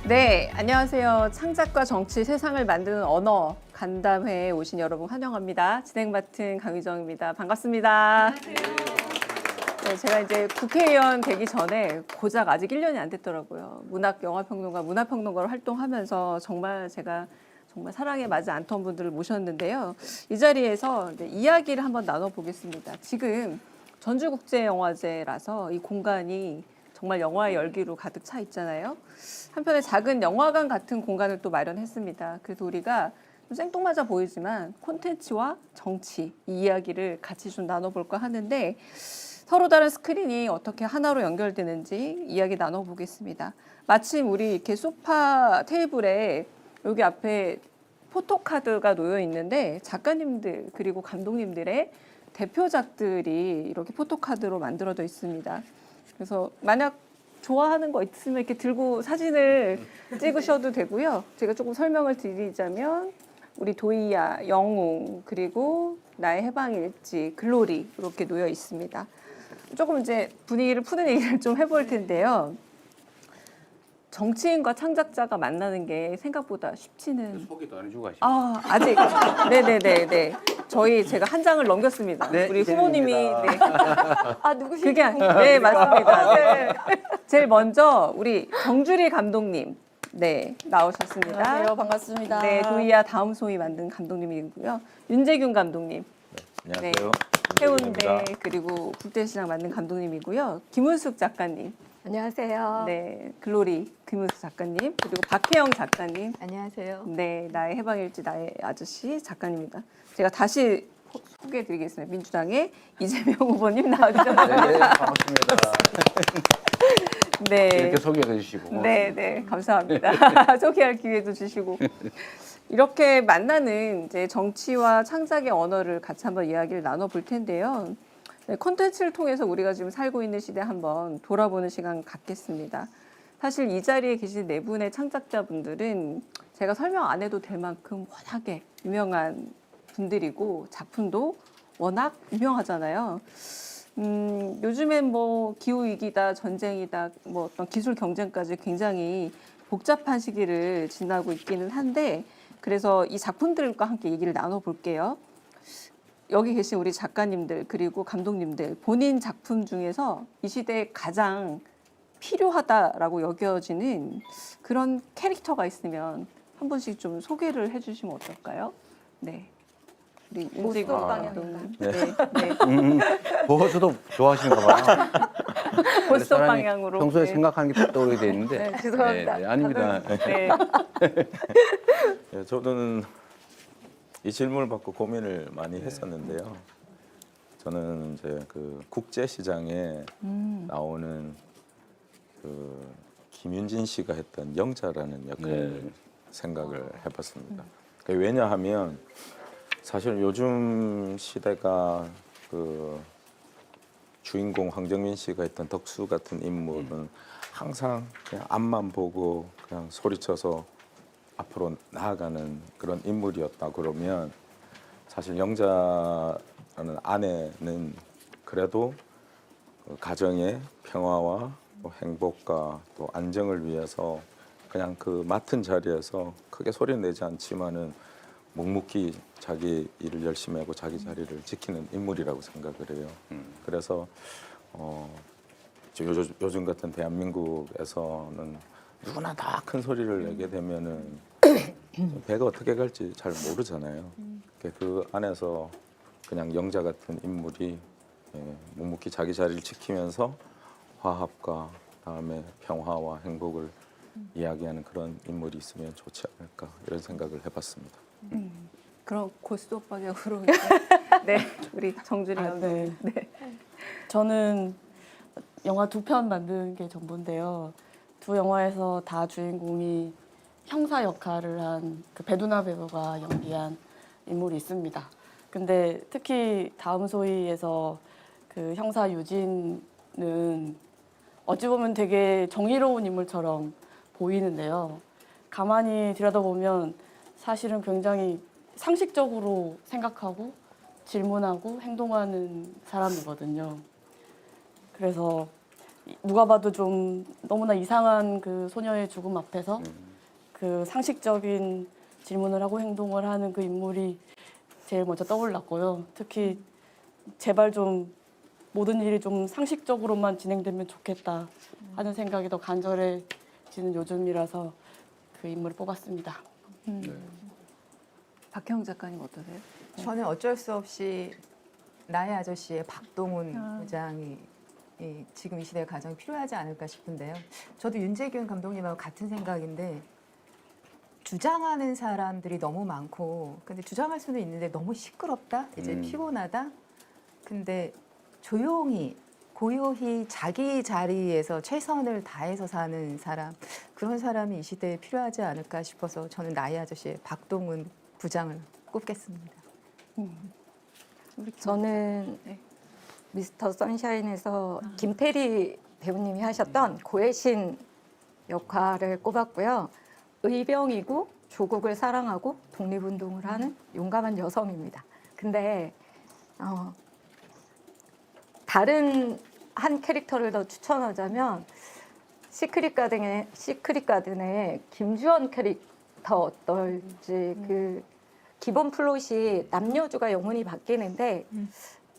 네, 안녕하세요. 창작과 정치, 세상을 만드는 언어 간담회에 오신 여러분 환영합니다. 진행 맡은 강유정입니다. 반갑습니다. 안녕하세요. 네, 제가 이제 국회의원 되기 전에 고작 아직 1년이 안 됐더라고요. 문학영화평론가, 문화평론가로 활동하면서 정말 제가 사랑에 맞지 않던 분들을 모셨는데요. 이 자리에서 이야기를 한번 나눠보겠습니다. 지금 전주국제영화제라서 이 공간이 정말 영화의 열기로 가득 차 있잖아요. 한편에 작은 영화관 같은 공간을 또 마련했습니다. 그래서 우리가 좀 생뚱맞아 보이지만 콘텐츠와 정치 이 이야기를 같이 좀 나눠볼까 하는데 서로 다른 스크린이 어떻게 하나로 연결되는지 이야기 나눠보겠습니다. 마침 우리 이렇게 소파 테이블에 여기 앞에 포토카드가 놓여 있는데 작가님들 그리고 감독님들의 대표작들이 이렇게 포토카드로 만들어져 있습니다. 그래서 만약 좋아하는 거 있으면 이렇게 들고 사진을 찍으셔도 되고요. 제가 조금 설명을 드리자면 우리 도이야, 영웅, 그리고 나의 해방일지, 글로리 이렇게 놓여 있습니다. 조금 이제 분위기를 푸는 얘기를 좀 해볼 텐데요. 정치인과 창작자가 만나는 게 생각보다 쉽지는. 소개도 안 해주고 가시죠. 아직. 네네네. 제가 한 장을 넘겼습니다. 네, 우리 후보님이. 네. 누구신지 그게 네, 맞습니다. 네. 제일 먼저 우리 정주리 감독님. 네, 나오셨습니다. 안녕하세요. 반갑습니다. 네, 도이야 다음 소위 만든 감독님이고요. 윤재균 감독님. 안녕하세요. 해운대 그리고 국제시장 만든 감독님이고요. 김은숙 작가님. 안녕하세요. 네, 글로리 김은숙 작가님. 그리고 박혜영 작가님. 안녕하세요. 네, 나의 해방일지 나의 아저씨 작가님입니다. 제가 다시 소개해드리겠습니다. 민주당의 이재명 후보님 나와주셨습니다. 네, 반갑습니다. 네, 이렇게 소개해 주시고. 네, 감사합니다. 소개할 기회도 주시고 이렇게 만나는 이제 정치와 창작의 언어를 같이 한번 이야기를 나눠볼 텐데요. 네, 콘텐츠를 통해서 우리가 지금 살고 있는 시대 한번 돌아보는 시간 갖겠습니다. 사실 이 자리에 계신 네 분의 창작자분들은 제가 설명 안 해도 될 만큼 워낙에 유명한 분들이고 작품도 워낙 유명하잖아요. 요즘엔 뭐 기후위기다, 전쟁이다, 뭐 어떤 기술 경쟁까지 굉장히 복잡한 시기를 지나고 있기는 한데 그래서 이 작품들과 함께 얘기를 나눠볼게요. 여기 계신 우리 작가님들 그리고 감독님들 본인 작품 중에서 이 시대에 가장 필요하다라고 여겨지는 그런 캐릭터가 있으면 한 번씩 좀 소개를 해주시면 어떨까요? 네, 우리 윤재균 감독님. 네. 보호수도 좋아하시는가 봐요. 보스톱 사람이 방향으로. 평소에 네. 생각하는 게 딱 떠오르게 돼 있는데. 네, 죄송합니다. 네, 아닙니다. 네. 예, 저는 이 질문을 받고 고민을 많이 했었는데요. 저는 이제 그 국제시장에 나오는 그 김윤진 씨가 했던 영자라는 역할을 생각을 해봤습니다. 왜냐하면 사실 요즘 시대가 그 주인공 황정민 씨가 했던 덕수 같은 인물은 항상 그냥 앞만 보고 그냥 소리쳐서 앞으로 나아가는 그런 인물이었다 그러면 사실 영자라는 아내는 그래도 가정의 평화와 행복과 또 안정을 위해서 그냥 그 맡은 자리에서 크게 소리 내지 않지만은 묵묵히 자기 일을 열심히 하고 자기 자리를 지키는 인물이라고 생각을 해요. 그래서 요즘 같은 대한민국에서는 누구나 다 큰 소리를 내게 되면은 배가 어떻게 갈지 잘 모르잖아요. 그 안에서 그냥 영자 같은 인물이 묵묵히 자기 자리를 지키면서 화합과 다음에 평화와 행복을 이야기하는 그런 인물이 있으면 좋지 않을까 이런 생각을 해봤습니다. 그럼 고스톱 방향으로. 네, 우리 정준이 감독님. 네. 네. 저는 영화 2편 만든 게 전부인데요. 두 영화에서 다 주인공이 형사 역할을 한 그 배두나 배우가 연기한 인물이 있습니다. 근데 특히 다음 소위에서 그 형사 유진은 어찌 보면 되게 정의로운 인물처럼 보이는데요. 가만히 들여다보면 사실은 굉장히 상식적으로 생각하고 질문하고 행동하는 사람이거든요. 그래서 누가 봐도 좀 너무나 이상한 그 소녀의 죽음 앞에서 그 상식적인 질문을 하고 행동을 하는 그 인물이 제일 먼저 떠올랐고요. 특히 제발 좀 모든 일이 좀 상식적으로만 진행되면 좋겠다 하는 생각이 더 간절해지는 요즘이라서 그 인물을 뽑았습니다. 박형 작가님 어떠세요? 저는 어쩔 수 없이 나의 아저씨의 박동훈 부장이 지금 이 시대에 가장 필요하지 않을까 싶은데요. 저도 윤재균 감독님하고 같은 생각인데 주장하는 사람들이 너무 많고 근데 주장할 수는 있는데 너무 시끄럽다, 이제 피곤하다. 근데 조용히 고요히 자기 자리에서 최선을 다해서 사는 사람, 그런 사람이 이 시대에 필요하지 않을까 싶어서 저는 나의 아저씨의 박동훈 부장을 꼽겠습니다. 저는 네. 미스터 선샤인에서 김태리 배우님이 하셨던 고혜신 역할을 꼽았고요. 의병이고 조국을 사랑하고 독립운동을 하는 용감한 여성입니다. 근데 다른 한 캐릭터를 더 추천하자면 시크릿 가든의 김주원 캐릭터 어떨지. 그 기본 플롯이 남녀주가 영혼이 바뀌는데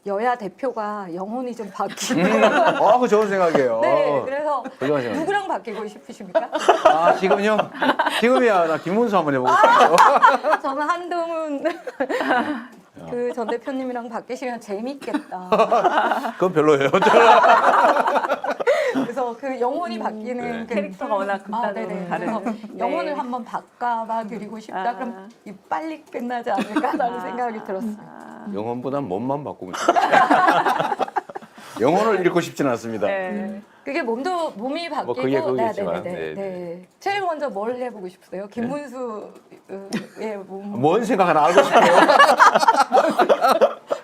여야 대표가 영혼이 좀 바뀌고 그거 좋은 생각이에요. 네, 그래서 그거 좋은 생각. 누구랑 바뀌고 싶으십니까? 아, 지금요? 지금이야. 나 김문수 한번 해보고 싶어요. 저는 한동훈 그 전 대표님이랑 바뀌시면 재밌겠다. 그건 별로예요. 그래서 그 영혼이 바뀌는 네. 그 캐릭터가 워낙 극단으로 네네. 다른. 그래서 영혼을 한번 바꿔봐 드리고 싶다. 그럼 이 빨리 끝나지 않을까라는 생각이 들었어요. 영혼보단 몸만 바꾸면 좋겠어요. 영혼을 잃고 싶지는 않습니다. 네. 그게 몸이 바뀌고 그게 그거겠지만, 네, 네. 제일 먼저 뭘 해보고 싶으세요? 김문수의 몸. 뭔 생각 하나 알고 싶어요.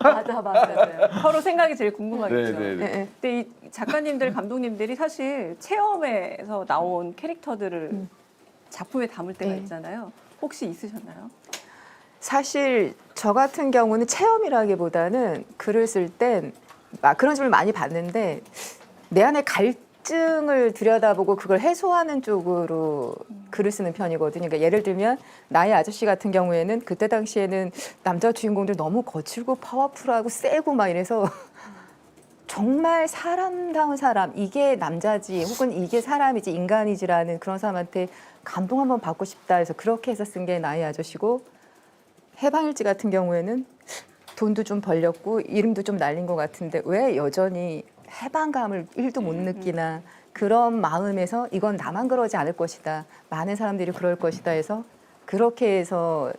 맞아. 서로 생각이 제일 궁금하겠죠. 네. 근데 이 작가님들, 감독님들이 사실 체험에서 나온 캐릭터들을 작품에 담을 때가 네. 있잖아요. 혹시 있으셨나요? 사실 저 같은 경우는 체험이라기보다는 글을 쓸 땐 그런 질문을 많이 받는데 내 안에 갈증을 들여다보고 그걸 해소하는 쪽으로 글을 쓰는 편이거든요. 그러니까 예를 들면 나의 아저씨 같은 경우에는 그때 당시에는 남자 주인공들 너무 거칠고 파워풀하고 세고 막 이래서 정말 사람다운 사람, 이게 남자지 혹은 이게 사람이지 인간이지라는 그런 사람한테 감동 한번 받고 싶다 해서 그렇게 해서 쓴 게 나의 아저씨고, 해방일지 같은 경우에는 돈도 좀 벌렸고 이름도 좀 날린 것 같은데 왜 여전히 해방감을 1도 못 느끼나, 그런 마음에서 이건 나만 그러지 않을 것이다, 많은 사람들이 그럴 것이다 해서 그렇게 해서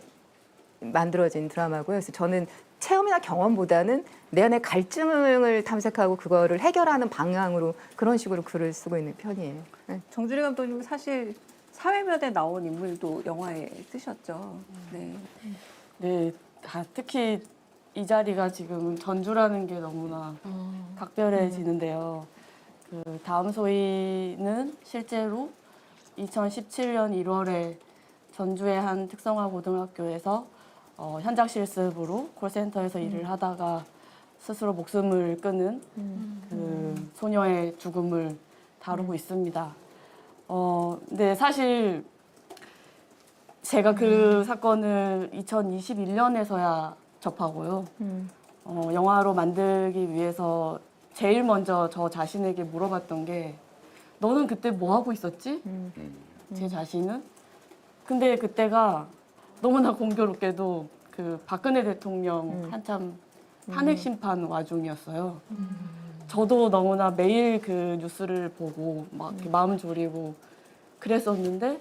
만들어진 드라마고요. 그래서 저는 체험이나 경험보다는 내 안에 갈증을 탐색하고 그거를 해결하는 방향으로 그런 식으로 글을 쓰고 있는 편이에요. 네. 정준희 감독님은 사실 사회면에 나온 인물도 영화에 쓰셨죠. 네. 네, 특히 이 자리가 지금 전주라는 게 너무나 각별해지는데요. 그 다음 소위는 실제로 2017년 1월에 전주의 한 특성화 고등학교에서 현장 실습으로 콜센터에서 일을 하다가 스스로 목숨을 끊은 그 소녀의 죽음을 다루고 있습니다. 근데 사실 제가 그 사건을 2021년에서야 접하고요. 영화로 만들기 위해서 제일 먼저 저 자신에게 물어봤던 게, 너는 그때 뭐 하고 있었지? 제 자신은. 근데 그때가 너무나 공교롭게도 그 박근혜 대통령 한참 탄핵 심판 와중이었어요. 저도 너무나 매일 그 뉴스를 보고 막 이렇게 마음 졸이고 그랬었는데,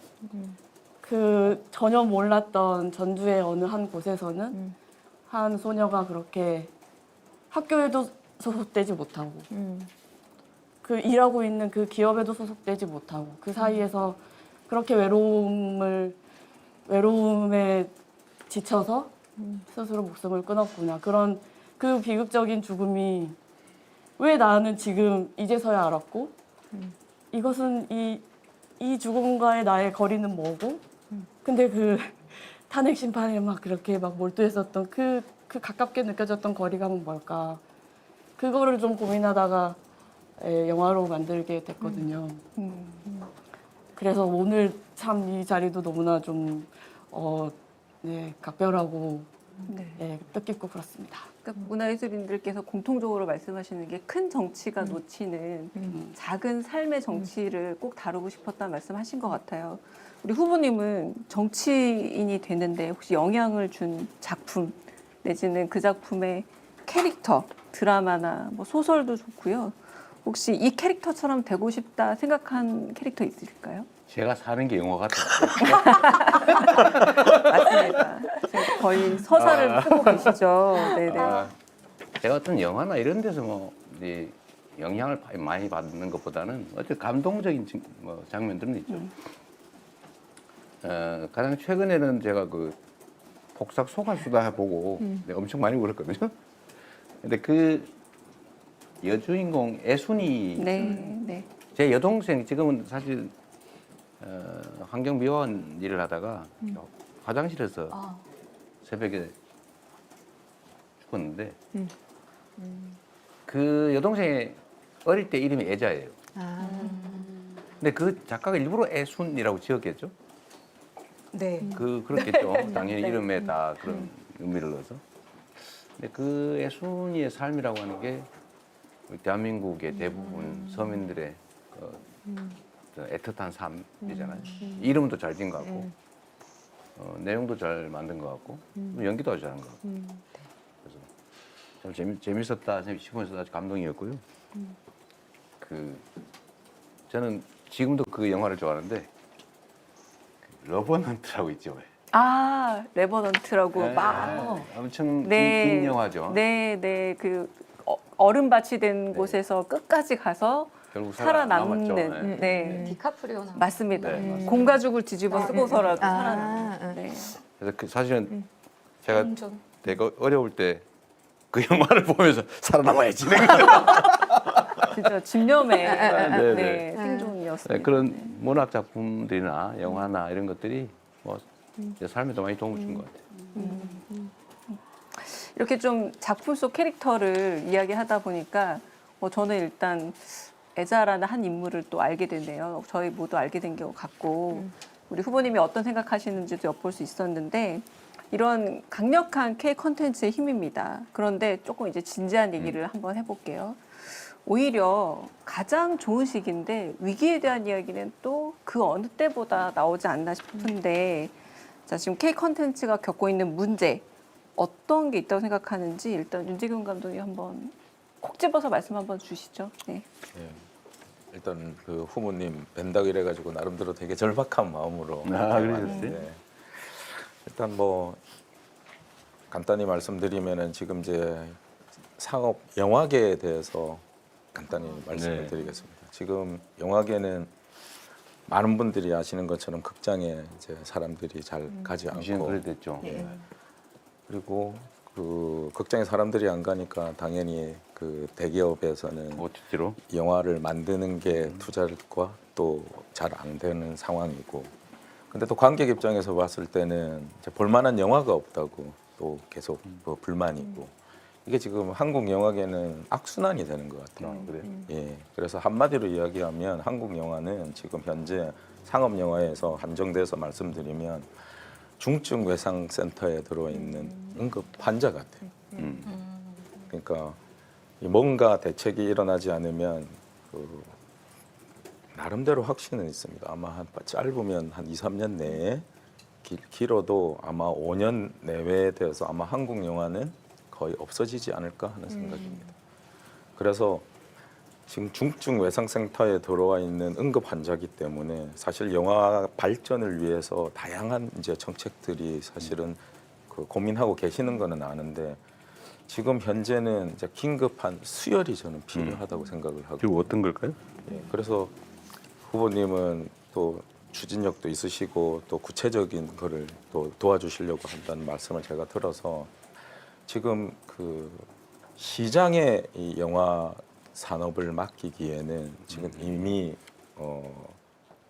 그 전혀 몰랐던 전주의 어느 한 곳에서는 한 소녀가 그렇게 학교에도 소속되지 못하고 그 일하고 있는 그 기업에도 소속되지 못하고 그 사이에서 그렇게 외로움에 지쳐서 스스로 목숨을 끊었구나. 그런 그 비극적인 죽음이 왜 나는 지금 이제서야 알았고, 이것은 이 죽음과의 나의 거리는 뭐고, 근데 그 탄핵 심판에 막 그렇게 막 몰두했었던 그 가깝게 느껴졌던 거리감은 뭘까? 그거를 좀 고민하다가 영화로 만들게 됐거든요. 그래서 오늘 참 이 자리도 너무나 좀 네, 각별하고 네, 뜻깊고 그렇습니다. 그러니까 문화예술인들께서 공통적으로 말씀하시는 게 큰 정치가 놓치는 작은 삶의 정치를 꼭 다루고 싶었다는 말씀하신 것 같아요. 우리 후보님은 정치인이 되는데 혹시 영향을 준 작품 내지는 그 작품의 캐릭터, 드라마나 뭐 소설도 좋고요. 혹시 이 캐릭터처럼 되고 싶다 생각한 캐릭터 있으실까요? 제가 사는 게 영화 같아요. 맞습니다. 지금 거의 서사를 쓰고 계시죠. 네네. 제가 어떤 영화나 이런 데서 뭐 이제 영향을 많이 받는 것보다는 어떤 감동적인 뭐 장면들은 있죠. 가장 최근에는 제가 그 복삭 소가수다 보고 내가 엄청 많이 울었거든요. 근데 그 여주인공 애순이 네. 제 여동생 지금은 사실 환경미화원 일을 하다가 화장실에서 새벽에 죽었는데 그 여동생이 어릴 때 이름이 애자예요. 근데 그 작가가 일부러 애순이라고 지었겠죠? 네. 그렇겠죠. 당연히 네. 이름에 다 그런 의미를 넣어서. 근데 그 애순이의 삶이라고 하는 게 우리 대한민국의 대부분 서민들의 애틋한 삶이잖아요. 이름도 잘 지은 것 같고, 내용도 잘 만든 것 같고, 연기도 아주 잘한 것 같고. 그래서 참 재밌었다 싶으면서 아주 감동이었고요. 저는 지금도 그 영화를 좋아하는데 러버넌트라고 있죠. 왜? 아, 레버넌트라고 네, 막. 엄청 네. 긴 영화죠. 네. 그 얼음밭이 된 곳에서 끝까지 가서 결국 살아남는. 살아남았죠. 네. 디카프리오 나. 맞습니다. 네, 맞습니다. 공가죽을 뒤집어 쓰고서라도 아, 살아남는. 네. 그래서 사실은 제가 완전. 되게 어려울 때 그 영화를 보면서 살아남아야지. 진짜 집념의 네, 네, 생존이었습니다. 네, 그런 문학 작품들이나 영화나 이런 것들이 뭐 제 삶에도 많이 도움을 준 것 같아요. 이렇게 좀 작품 속 캐릭터를 이야기하다 보니까 저는 일단 애자라는 한 인물을 또 알게 됐네요. 저희 모두 알게 된 것 같고 우리 후보님이 어떤 생각하시는지도 엿볼 수 있었는데 이런 강력한 K 콘텐츠의 힘입니다. 그런데 조금 이제 진지한 얘기를 한번 해볼게요. 오히려 가장 좋은 시기인데 위기에 대한 이야기는 또 그 어느 때보다 나오지 않나 싶은데 자, 지금 K 콘텐츠가 겪고 있는 문제 어떤 게 있다고 생각하는지 일단 윤재균 감독님 한번 콕 집어서 말씀 한번 주시죠. 네. 예. 일단 그 후보님 뵌다고 이래가지고 나름대로 되게 절박한 마음으로 그러셨어요? 왔는데 일단 뭐 간단히 말씀드리면은 지금 이제 상업 영화계에 대해서 간단히 말씀을 네. 드리겠습니다. 지금 영화계는 많은 분들이 아시는 것처럼 극장에 이제 사람들이 잘 가지 이제는 않고 그래 됐죠. 예. 그리고 그 극장에 사람들이 안 가니까 당연히 그 대기업에서는 OTT로 영화를 만드는 게 투자과 또 잘 안 되는 상황이고 근데 또 관객 입장에서 봤을 때는 이제 볼만한 영화가 없다고 또 계속 뭐 불만이고 이게 지금 한국 영화계는 악순환이 되는 것 같아요. 그래요. 예, 그래서 한마디로 이야기하면 한국 영화는 지금 현재 상업 영화에서 한정돼서 말씀드리면 중증 외상 센터에 들어있는 응급 환자 같아요. 그러니까 뭔가 대책이 일어나지 않으면 그 나름대로 확신은 있습니다. 아마 한 짧으면 한 2, 3년 내에 길어도 아마 5년 내외에 대해서 아마 한국 영화는 거의 없어지지 않을까 하는 생각입니다. 그래서 지금 중증 외상센터에 들어와 있는 응급 환자이기 때문에 사실 영화 발전을 위해서 다양한 이제 정책들이 사실은 그 고민하고 계시는 거는 아는데 지금 현재는 이제 긴급한 수혈이 저는 필요하다고 생각을 하고. 그리고 어떤 걸까요? 예, 그래서 후보님은 또 추진력도 있으시고 또 구체적인 거를 또 도와주시려고 한다는 말씀을 제가 들어서 지금 그 시장에 이 영화 산업을 맡기기에는 지금 이미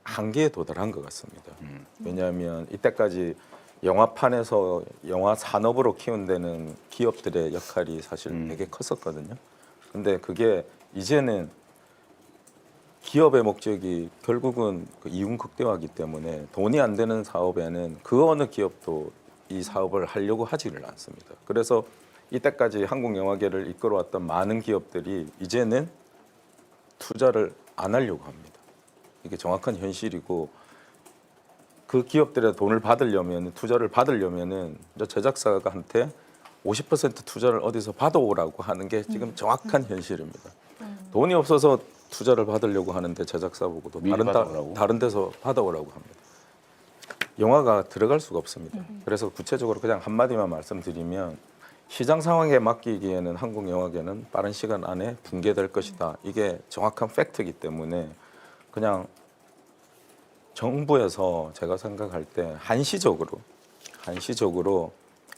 한계에 도달한 것 같습니다. 왜냐하면 이때까지 영화판에서 영화 산업으로 키운 데는 기업들의 역할이 사실 되게 컸었거든요. 근데 그게 이제는 기업의 목적이 결국은 그 이윤 극대화이기 때문에 돈이 안 되는 사업에는 그 어느 기업도 이 사업을 하려고 하지를 않습니다. 그래서 이때까지 한국 영화계를 이끌어왔던 많은 기업들이 이제는 투자를 안 하려고 합니다. 이게 정확한 현실이고 그 기업들의 돈을 받으려면 투자를 받으려면은 제작사한테 50% 투자를 어디서 받아오라고 하는 게 지금 정확한 현실입니다. 돈이 없어서 투자를 받으려고 하는데 제작사 보고도 미리 받아오라고? 다른 데서 받아오라고 합니다. 영화가 들어갈 수가 없습니다. 그래서 구체적으로 그냥 한마디만 말씀드리면 시장 상황에 맡기기에는 한국 영화계는 빠른 시간 안에 붕괴될 것이다. 이게 정확한 팩트이기 때문에 그냥 정부에서 제가 생각할 때 한시적으로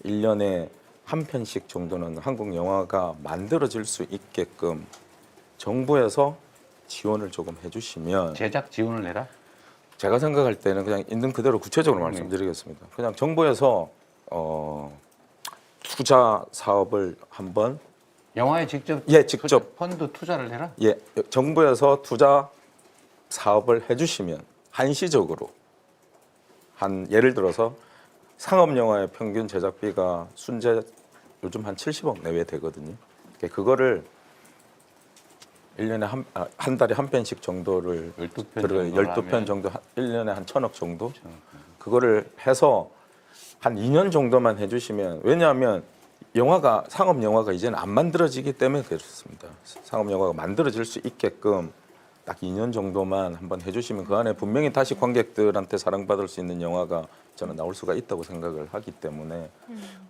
1년에 한 편씩 정도는 한국 영화가 만들어질 수 있게끔 정부에서 지원을 조금 해주시면 제작 지원을 해라. 제가 생각할 때는 그냥 있는 그대로 구체적으로 말씀드리겠습니다. 그냥 정부에서 투자 사업을 한번 영화에 직접 직접 펀드 투자를 해라. 정부에서 투자 사업을 해주시면 한시적으로 예를 들어서 상업 영화의 평균 제작비가 순재 요즘 한 70억 내외 되거든요. 그거를 1년에 한 달에 한 편씩 정도를 12편 정도 1년에 한 1,000억 정도 그거를 해서 한 2년 정도만 해주시면 왜냐하면 상업 영화가 이제는 안 만들어지기 때문에 그렇습니다. 상업 영화가 만들어질 수 있게끔 딱 2년 정도만 한번 해주시면 그 안에 분명히 다시 관객들한테 사랑받을 수 있는 영화가 저는 나올 수가 있다고 생각을 하기 때문에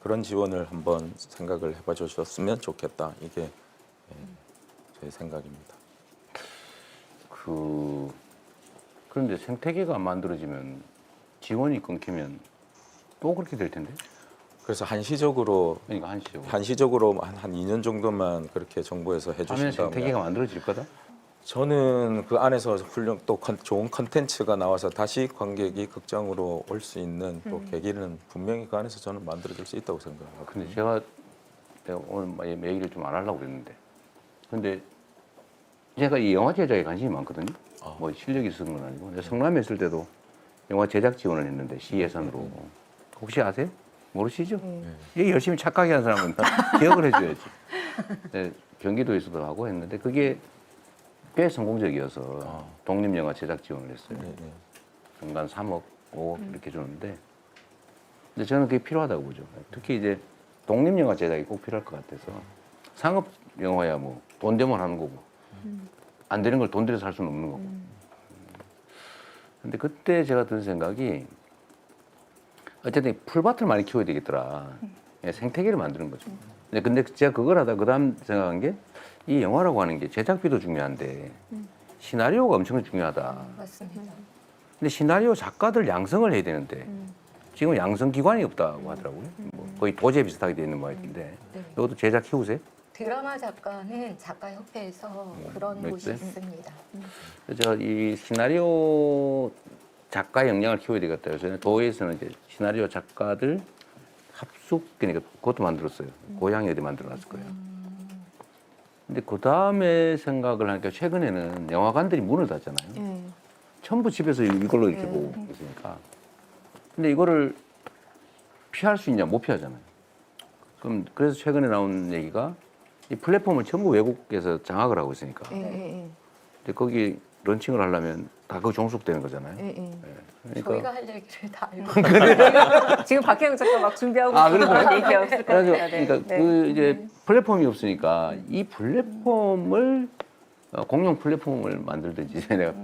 그런 지원을 한번 생각을 해봐 주셨으면 좋겠다. 이게 제 생각입니다. 그런데 생태계가 안 만들어지면 지원이 끊기면 또 그렇게 될 텐데. 그래서 한시적으로 그러니까 한시적으로 한 2년 정도만 그렇게 정부에서 하면 해주신다면 생태계가 만들어질 거다. 저는 그 안에서 또 좋은 컨텐츠가 나와서 다시 관객이 극장으로 올 수 있는 또 계기는 분명히 그 안에서 저는 만들어질 수 있다고 생각합니다. 근데 내가 오늘 얘기를 좀 안 하려고 그랬는데, 근데 제가 이 영화 제작에 관심이 많거든요. 뭐 실력이 있는 건 아니고. 내가 성남에 있을 때도 영화 제작 지원을 했는데 시 예산으로. 혹시 아세요? 모르시죠? 이 열심히 착하게 하는 사람은 기억을 해줘야지. 네, 경기도에서도 하고 했는데 그게 꽤 성공적이어서 독립영화 제작 지원을 했어요. 연간 3억, 5억 이렇게 주는데 근데 저는 그게 필요하다고 보죠. 특히 이제 독립영화 제작이 꼭 필요할 것 같아서 상업 영화야 뭐 돈 되면 하는 거고 안 되는 걸 돈 들여서 할 수는 없는 거고. 근데 그때 제가 든 생각이 어쨌든 풀밭을 많이 키워야 되겠더라. 생태계를 만드는 거죠. 근데 제가 그걸 하다 그다음 생각한 게 이 영화라고 하는 게 제작비도 중요한데 시나리오가 엄청 중요하다. 맞습니다. 근데 시나리오 작가들 양성을 해야 되는데 지금 양성 기관이 없다고 하더라고요. 뭐 거의 도제 비슷하게 돼 있는 모양인데 이것도 제작 키우세요? 드라마 작가는 작가협회에서 그런 곳이 있어요? 있습니다. 그래서 제가 이 시나리오 작가의 역량을 키워야 되겠다. 그래서 도에서는 이제 시나리오 작가들 합숙 그러니까 그것도 만들었어요. 고향에 어디 만들어놨을 거예요. 근데 그 다음에 생각을 하니까 최근에는 영화관들이 문을 닫잖아요. 전부 집에서 이걸로 이렇게 보고 있으니까. 근데 이거를 피할 수 있냐? 못 피하잖아요. 그래서 최근에 나온 얘기가 이 플랫폼을 전부 외국에서 장악을 하고 있으니까. 근데 거기 런칭을 하려면 다 그거 종속되는 거잖아요. 그러니까 저희가 할 얘기를 다 알고 지금 박혜영 작가 막 준비하고 그런가요? 얘기하고 있을 것 같아요. 그러니까 그 이제 플랫폼이 없으니까 이 플랫폼을 공용 플랫폼을 만들든지 내가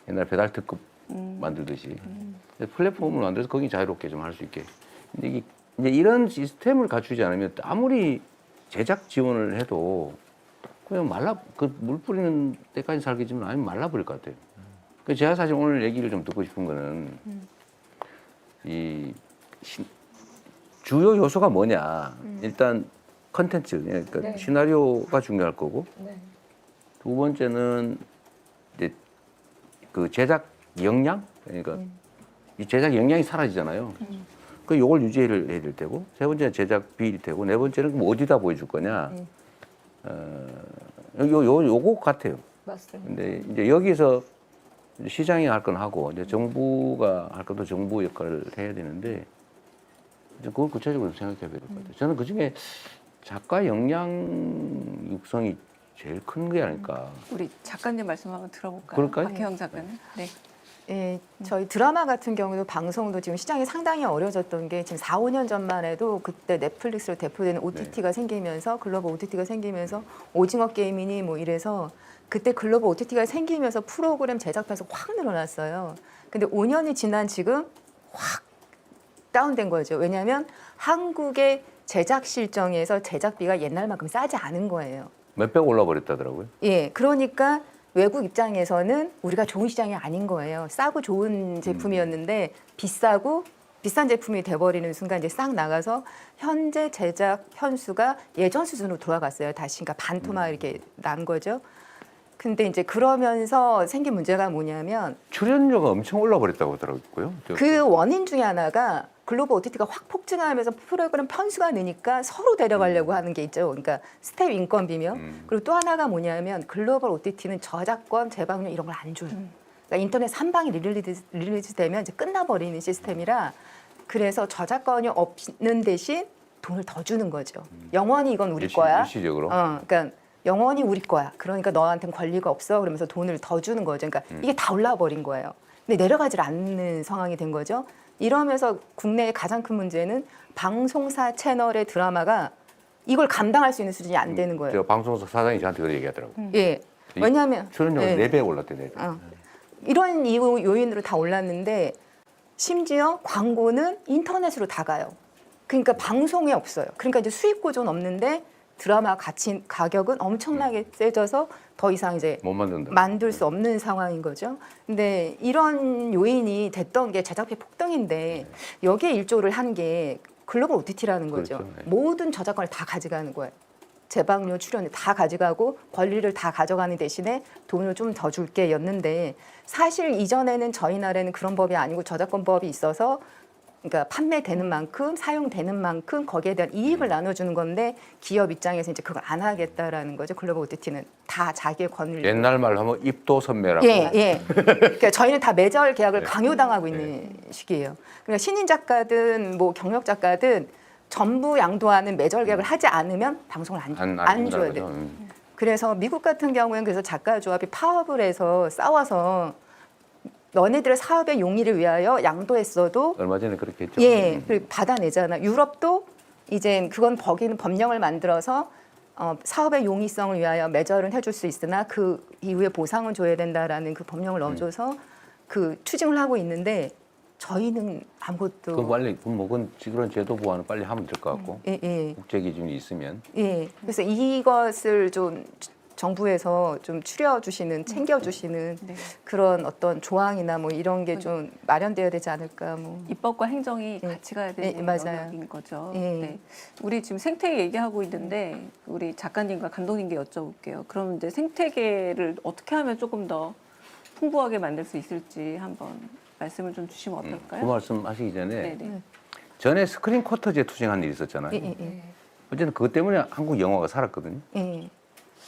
옛날 배달 특급 만들듯이 플랫폼을 만들어서 거기 자유롭게 좀 할 수 있게. 근데 이제 이런 시스템을 갖추지 않으면 아무리 제작 지원을 해도 그냥 물 뿌리는 때까지 살겠지만 아니면 말라버릴 것 같아요. 그래서 제가 사실 오늘 얘기를 좀 듣고 싶은 거는 주요 요소가 뭐냐. 일단 컨텐츠, 그러니까 네. 시나리오가 중요할 거고 네. 두 번째는 이제 그 제작 역량, 그러니까 이 제작 역량이 사라지잖아요. 그 요걸 유지를 해야 될 테고 세 번째는 제작 비일이 되고 네 번째는 뭐 어디다 보여줄 거냐. 요거 같아요. 맞습니다. 근데 이제 여기서 이제 시장이 할 건 하고 이제 정부가 할 것도 정부 역할을 해야 되는데 이제 그걸 구체적으로 생각해 봐야 될 것 같아요. 저는 그 중에 작가 역량 육성이 제일 큰 게 아닐까. 우리 작가님 말씀 한번 들어볼까요? 그럴까요? 박혜영 작가님. 네. 예, 저희 드라마 같은 경우도 방송도 지금 시장이 상당히 어려졌던 게 지금 4, 5년 전만 해도 그때 넷플릭스로 대표되는 OTT가 생기면서 글로벌 OTT가 생기면서 오징어 게임이니 뭐 이래서 그때 글로벌 OTT가 생기면서 프로그램 제작편에서 확 늘어났어요. 근데 5년이 지난 지금 확 다운된 거죠. 왜냐하면 한국의 제작 실정에서 제작비가 옛날만큼 싸지 않은 거예요. 몇백 올라 버렸다더라고요. 예, 그러니까 외국 입장에서는 우리가 좋은 시장이 아닌 거예요. 싸고 좋은 제품이었는데 비싸고 비싼 제품이 돼버리는 순간 이제 싹 나가서 현재 제작 현수가 예전 수준으로 돌아갔어요. 다시 그러니까 반토막 이렇게 난 거죠. 근데 이제 그러면서 생긴 문제가 뭐냐면 출연료가 엄청 올라 버렸다고 하더라고요. 그 원인 중에 하나가 글로벌 OTT가 확 폭증하면서 프로그램 편수가 느니까 서로 데려가려고 하는 게 있죠. 그러니까 스텝 인건비며 그리고 또 하나가 뭐냐면 글로벌 OTT는 저작권, 재방송 이런 걸 안 줘요. 그러니까 인터넷 한 방에 릴리즈 되면 이제 끝나버리는 시스템이라 그래서 저작권이 없는 대신 돈을 더 주는 거죠. 영원히 이건 우리 거야. 일시적으로. 그러니까 영원히 우리 거야. 그러니까 너한테는 권리가 없어. 그러면서 돈을 더 주는 거죠. 그러니까 이게 다 올라버린 거예요. 근데 내려가질 않는 상황이 된 거죠. 이러면서 국내의 가장 큰 문제는 방송사 채널의 드라마가 이걸 감당할 수 있는 수준이 안 되는 거예요. 저 방송사 사장이 저한테 그렇게 얘기하더라고요. 예. 왜냐하면 출연료가 예. 4배 올랐대. 4배. 이런 이유 요인으로 다 올랐는데 심지어 광고는 인터넷으로 다 가요. 그러니까 방송에 없어요. 그러니까 이제 수익 구조는 없는데 드라마 가격은 엄청나게 세져서 더 이상 이제 못 만든다. 만들 수 없는 상황인 거죠. 근데 이런 요인이 됐던 게 제작비 폭등인데 여기에 일조를 한 게 글로벌 OTT라는 거죠. 그렇죠. 네. 모든 저작권을 다 가져가는 거예요. 재방료, 출연료 다 가져가고 권리를 다 가져가는 대신에 돈을 좀 더 줄게였는데 사실 이전에는 저희 나라에는 그런 법이 아니고 저작권법이 있어서 그러니까 판매되는 만큼 사용되는 만큼 거기에 대한 이익을 나눠주는 건데 기업 입장에서 이제 그걸 안 하겠다라는 거죠. 글로벌 OTT는 다 자기의 권리를 옛날 말로 하면 입도 선매라고. 예, 예. 그러니까 저희는 다 매절 계약을 강요당하고 있는 시기예요. 그러니까 신인 작가든 뭐 경력 작가든 전부 양도하는 매절 계약을 하지 않으면 방송을 안 줘야 돼요. 그래서 미국 같은 경우에는 그래서 작가 조합이 파업을 해서 싸워서 너네들의 사업의 용의를 위하여 양도했어도 얼마 전에 그렇게 했죠. 예, 그리고 받아내잖아. 유럽도 이제 그건 거기는 법령을 만들어서 사업의 용이성을 위하여 매절은 해줄 수 있으나 그 이후에 보상은 줘야 된다라는 그 법령을 넣어줘서 그 추징을 하고 있는데 저희는 아무것도 그럼 빨리 그건 그런 제도 보완을 빨리 하면 될 것 같고 예, 예, 국제 기준이 있으면 예. 그래서 이것을 좀 정부에서 좀 추려주시는, 챙겨주시는 네. 그런 어떤 조항이나 뭐 이런 게 좀 마련되어야 되지 않을까. 뭐. 입법과 행정이 네. 같이 가야 되는 네, 맞아요. 영역인 거죠. 예. 네. 우리 지금 생태계 얘기하고 있는데 우리 작가님과 감독님께 여쭤볼게요. 그럼 이제 생태계를 어떻게 하면 조금 더 풍부하게 만들 수 있을지 한번 말씀을 좀 주시면 어떨까요? 그 말씀 하시기 전에 네네. 전에 스크린 쿼터제 투쟁한 일이 있었잖아요. 예, 예, 예. 어쨌든 그것 때문에 한국 영화가 살았거든요. 예.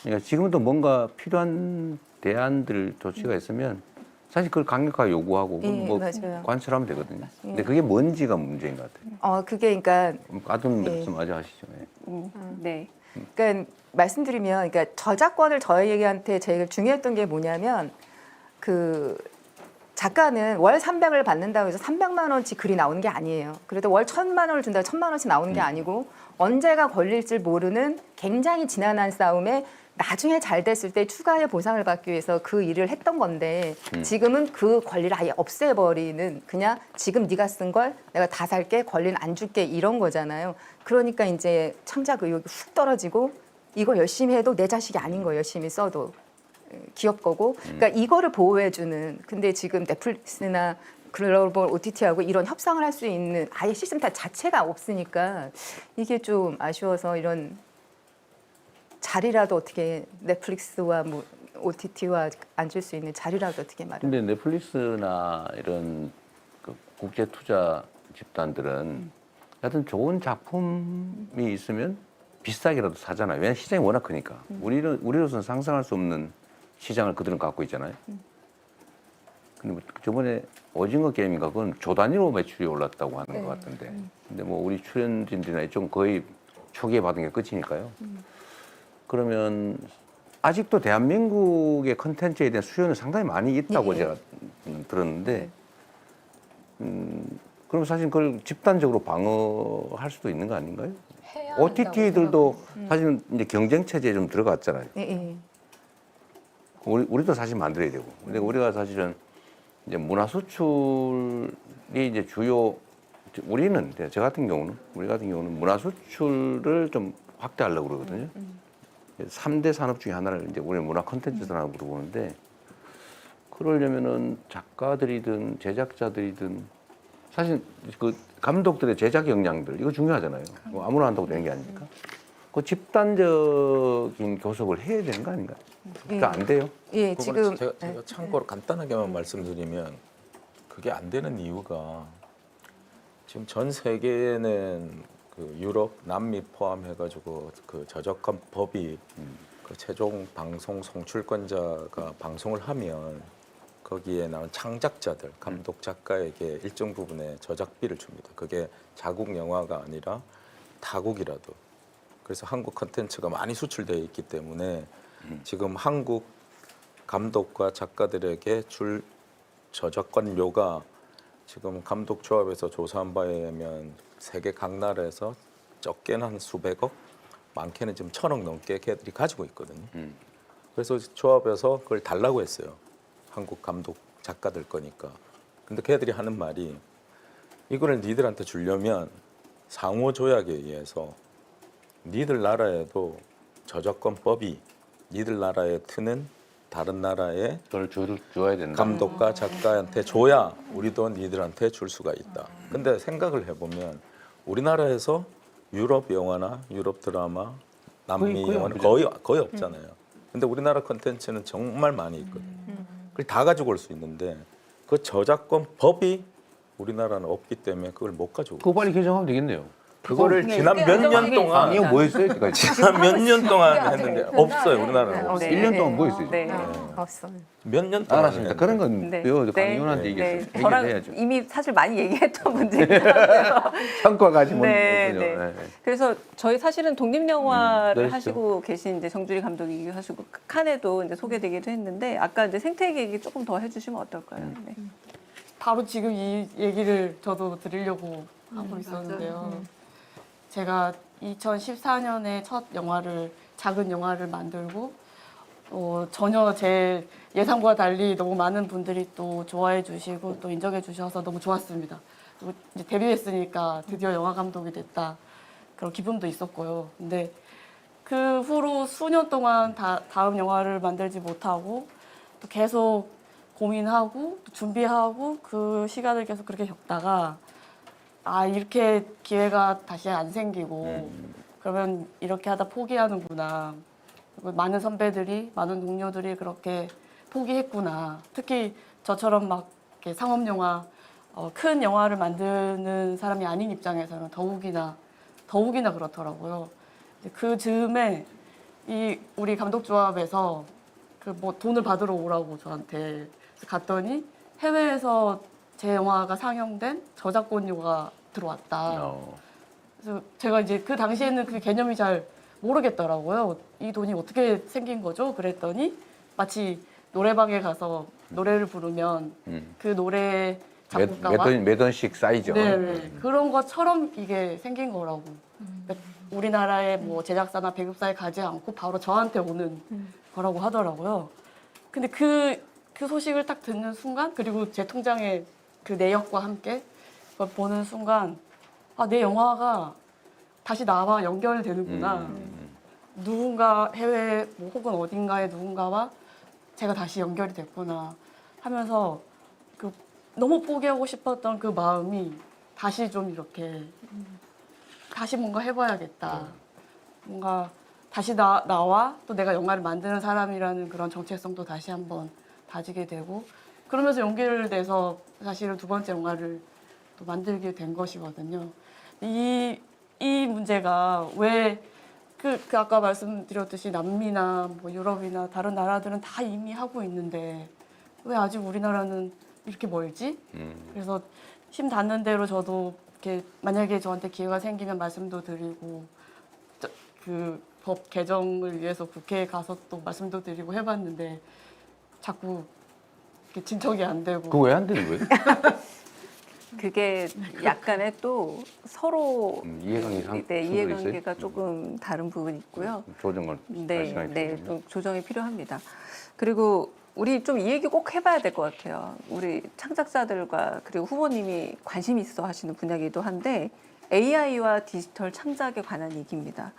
그러니까 지금도 뭔가 필요한 대안들 조치가 있으면 사실 그걸 강력하게 요구하고 예, 뭐 맞아요. 관철하면 되거든요. 근데 그게 뭔지가 문제인 것 같아요. 그게 그러니까 아둔 예. 말씀 마저 하시죠. 네. 네. 그러니까 말씀드리면 그러니까 저작권을 저희한테 제일 중요했던 게 뭐냐면 그 작가는 월 300을 받는다고 해서 300만 원치 글이 나오는 게 아니에요. 그래도 월 1000만 원을 준다고 1000만 원씩 나오는 게 아니고 언제가 걸릴 줄 모르는 굉장히 지난한 싸움에 나중에 잘 됐을 때 추가의 보상을 받기 위해서 그 일을 했던 건데 지금은 그 권리를 아예 없애버리는 그냥 지금 네가 쓴 걸 내가 다 살게 권리는 안 줄게 이런 거잖아요. 그러니까 이제 창작 의욕이 훅 떨어지고 이걸 열심히 해도 내 자식이 아닌 거 열심히 써도 기업 거고 그러니까 이거를 보호해주는 근데 지금 넷플릭스나 글로벌 OTT하고 이런 협상을 할 수 있는 아예 시스템 자체가 없으니까 이게 좀 아쉬워서 이런 자리라도 어떻게 넷플릭스와 뭐 OTT와 앉을 수 있는 자리라도 어떻게 마련. 근데 넷플릭스나 이런 그 국제 투자 집단들은 하여튼 좋은 작품이 있으면 비싸게라도 사잖아요. 왜냐하면 시장이 워낙 크니까. 우리로서는 상상할 수 없는 시장을 그들은 갖고 있잖아요. 근데 뭐 저번에 오징어 게임인가 그건 조 단위로 매출이 올랐다고 하는 것 같던데. 근데 뭐 우리 출연진들이나 좀 거의 초기에 받은 게 끝이니까요. 그러면 아직도 대한민국의 컨텐츠에 대한 수요는 상당히 많이 있다고 제가 들었는데, 그럼 사실 그걸 집단적으로 방어할 수도 있는 거 아닌가요? 해야 한다고 OTT들도 사실은 이제 경쟁 체제에 좀 들어갔잖아요. 예, 예. 우리도 사실 만들어야 되고. 근데 우리가 사실은 이제 문화 수출이 이제 주요, 우리는 저 같은 경우는 우리 같은 경우는 문화 수출을 좀 확대하려고 그러거든요. 3대 산업 중에 하나를 이제 우리 문화 콘텐츠 산업으로 보는데, 그러려면은 작가들이든 제작자들이든 사실 그 감독들의 제작 역량들 이거 중요하잖아요. 뭐 아무나 한다고 되는 게 아니니까. 그 집단적인 교섭을 해야 되는 거 아닌가? 그게 안 돼요. 예, 그거는 지금 제가 참고로 간단하게만 말씀드리면 그게 안 되는 이유가 지금 전 세계에는 그 유럽, 남미 포함해가지고 그 저작권 법이 그 최종 방송 송출권자가 방송을 하면 거기에 나온 창작자들, 감독, 작가에게 일정 부분의 저작비를 줍니다. 그게 자국 영화가 아니라 타국이라도. 그래서 한국 콘텐츠가 많이 수출되어 있기 때문에 지금 한국 감독과 작가들에게 줄 저작권료가 지금 감독조합에서 조사한 바에 의하면 세계 각 나라에서 적게는 한 수백억, 많게는 지금 1,000억 넘게 걔들이 가지고 있거든요. 그래서 조합에서 그걸 달라고 했어요. 한국 감독 작가들 거니까. 근데 걔들이 하는 말이 이거를 니들한테 주려면 상호 조약에 의해서 니들 나라에도 저작권법이 니들 나라에 트는 다른 나라에 그걸 줘야 된다. 감독과 작가한테 줘야 우리도 니들한테 줄 수가 있다. 근데 생각을 해보면 우리나라에서 유럽 영화나 유럽 드라마, 남미 거의 영화는 없죠. 거의 없잖아요. 근데 우리나라 콘텐츠는 정말 많이 있거든요. 그걸 다 가지고 올 수 있는데 그 저작권 법이 우리나라는 없기 때문에 그걸 못 가지고. 그거 빨리 개정하면 되겠네요. 그거를 지난 몇 년 동안 이거 뭐 했어요, 지금까지? 지난 몇 년 동안 그게 아직 했는데 됐나? 없어요. 우리나라는 네. 없어요. 1년 동안 뭐 했어요? 네. 없어요. 몇 년 동안 알았습니다. 그런 건 네. 배워 네. 강의원한테 네, 얘기를 저랑 해야죠. 이미 사실 많이 얘기했던 문제이긴 한데요. 성과가 지금 네, 없군요. 네. 네. 그래서 저희 사실은 독립영화를 네, 하시고 계신 이제 정주리 감독이기도 하시고 칸에도 이제 소개되기도 했는데 아까 이제 생태계 얘기 조금 더 해주시면 어떨까요? 네. 바로 지금 이 얘기를 저도 드리려고 하고 있었는데요. 제가 2014년에 첫 영화를 작은 영화를 만들고 전혀 제 예상과 달리 너무 많은 분들이 또 좋아해 주시고 또 인정해 주셔서 너무 좋았습니다. 그리고 이제 데뷔했으니까 드디어 영화 감독이 됐다 그런 기쁨도 있었고요. 근데 그 후로 수년 동안 다음 영화를 만들지 못하고 또 계속 고민하고 또 준비하고 그 시간을 계속 그렇게 겪다가 이렇게 기회가 다시 안 생기고 그러면 이렇게 하다 포기하는구나. 그리고 많은 선배들이 많은 동료들이 그렇게 포기했구나. 특히 저처럼 막 이렇게 상업 영화 큰 영화를 만드는 사람이 아닌 입장에서는 더욱이나 그렇더라고요. 그 즈음에 이 우리 감독조합에서 그 뭐 돈을 받으러 오라고 저한테 갔더니 해외에서 제 영화가 상영된 저작권료가 들어왔다. 그래서 제가 이제 그 당시에는 그 개념이 잘 모르겠더라고요. 이 돈이 어떻게 생긴 거죠? 그랬더니 마치 노래방에 가서 노래를 부르면 그 노래 작곡가와 몇 원씩 쌓이죠. 네, 그런 것처럼 이게 생긴 거라고. 그러니까 우리나라의 뭐 제작사나 배급사에 가지 않고 바로 저한테 오는 거라고 하더라고요. 근데 그 소식을 딱 듣는 순간 그리고 제 통장에 그 내역과 함께 그걸 보는 순간 내 영화가 다시 나와 연결되는구나. 누군가 해외 뭐 혹은 어딘가의 누군가와 제가 다시 연결이 됐구나 하면서 그 너무 포기하고 싶었던 그 마음이 다시 좀 이렇게 다시 뭔가 해봐야겠다. 뭔가 다시 나와 또 내가 영화를 만드는 사람이라는 그런 정체성도 다시 한번 다지게 되고 그러면서 용기를 내서 사실은 두 번째 영화를 또 만들게 된 것이거든요. 이 문제가 왜 그 아까 말씀드렸듯이 남미나 뭐 유럽이나 다른 나라들은 다 이미 하고 있는데 왜 아직 우리나라는 이렇게 멀지? 그래서 힘 닿는 대로 저도 이렇게 만약에 저한테 기회가 생기면 말씀도 드리고 그 법 개정을 위해서 국회에 가서 또 말씀도 드리고 해봤는데 자꾸 이렇게 진척이 안 되고. 그거 왜 안 되는 거예요? 그게 약간의 또 서로 이해관계 네, 이해관계가 조금 다른 부분이 있고요. 조정을 네, 시간이 네, 필요하군요. 좀 조정이 필요합니다. 그리고 우리 좀 이 얘기 꼭 해봐야 될 것 같아요. 우리 창작자들과 그리고 후보님이 관심 있어 하시는 분야이기도 한데 AI와 디지털 창작에 관한 얘기입니다.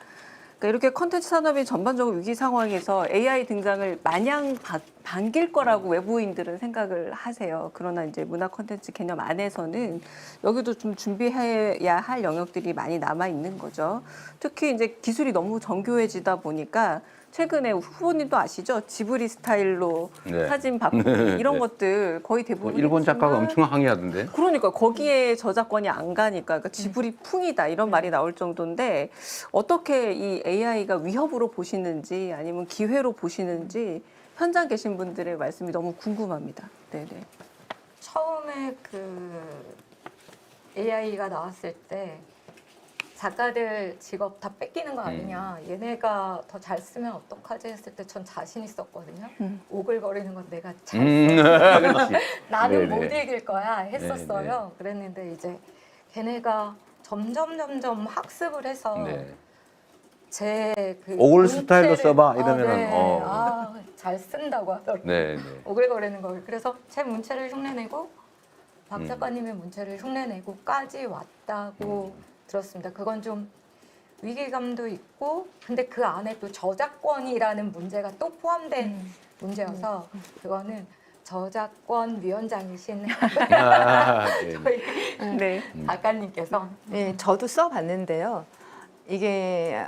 그러니까 이렇게 콘텐츠 산업이 전반적으로 위기 상황에서 AI 등장을 마냥 반길 거라고 외부인들은 생각을 하세요. 그러나 이제 문화 콘텐츠 개념 안에서는 여기도 좀 준비해야 할 영역들이 많이 남아 있는 거죠. 특히 이제 기술이 너무 정교해지다 보니까 최근에 후보님도 아시죠? 지브리 스타일로 네. 사진 바꾸기 이런 네. 것들 거의 대부분 일본 작가가 했지만 엄청 항의하던데. 그러니까 거기에 저작권이 안 가니까 그러니까 지브리 풍이다 이런 말이 나올 정도인데 어떻게 이 AI가 위협으로 보시는지 아니면 기회로 보시는지 현장 계신 분들의 말씀이 너무 궁금합니다. 네네. 처음에 그 AI가 나왔을 때 작가들 직업 다 뺏기는 거 아니냐, 얘네가 더 잘 쓰면 어떡하지 했을 때 전 자신 있었거든요. 오글거리는 건 내가 잘 써. 그렇지. 나는 네네. 못 이길 거야 했었어요. 그랬는데 이제 걔네가 점점 학습을 해서 네. 제그 오글 스타일로 써봐 이러면은 잘 쓴다고 하더라고요. 네, 네. 오글거리는 걸. 그래서 제 문체를 흉내내고 박 작가님의 문체를 흉내내고까지 왔다고 들었습니다. 그건 좀 위기감도 있고 근데 그 안에 또 저작권이라는 문제가 또 포함된 문제여서 그거는 저작권 위원장이신 아, 네. 저희 네. 작가님께서 네, 저도 써봤는데요. 이게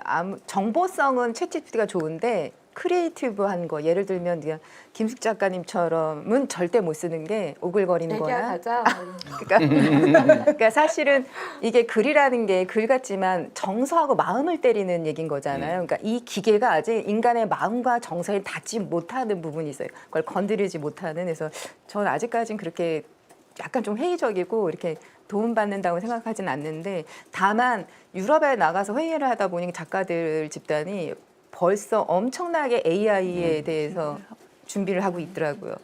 정보성은 챗GPT가 좋은데 크리에이티브한 거 예를 들면 그냥 김숙 작가님처럼은 절대 못 쓰는 게 오글거리는 거야. 얘기하자. 그러니까 사실은 이게 글이라는 게 글 같지만 정서하고 마음을 때리는 얘기인 거잖아요. 그러니까 이 기계가 아직 인간의 마음과 정서에 닿지 못하는 부분이 있어요. 그걸 건드리지 못하는. 그래서 저는 아직까지는 그렇게 약간 좀 회의적이고 이렇게 도움받는다고 생각하진 않는데 다만 유럽에 나가서 회의를 하다 보니 작가들 집단이 벌써 엄청나게 AI에 대해서 준비를 하고 있더라고요.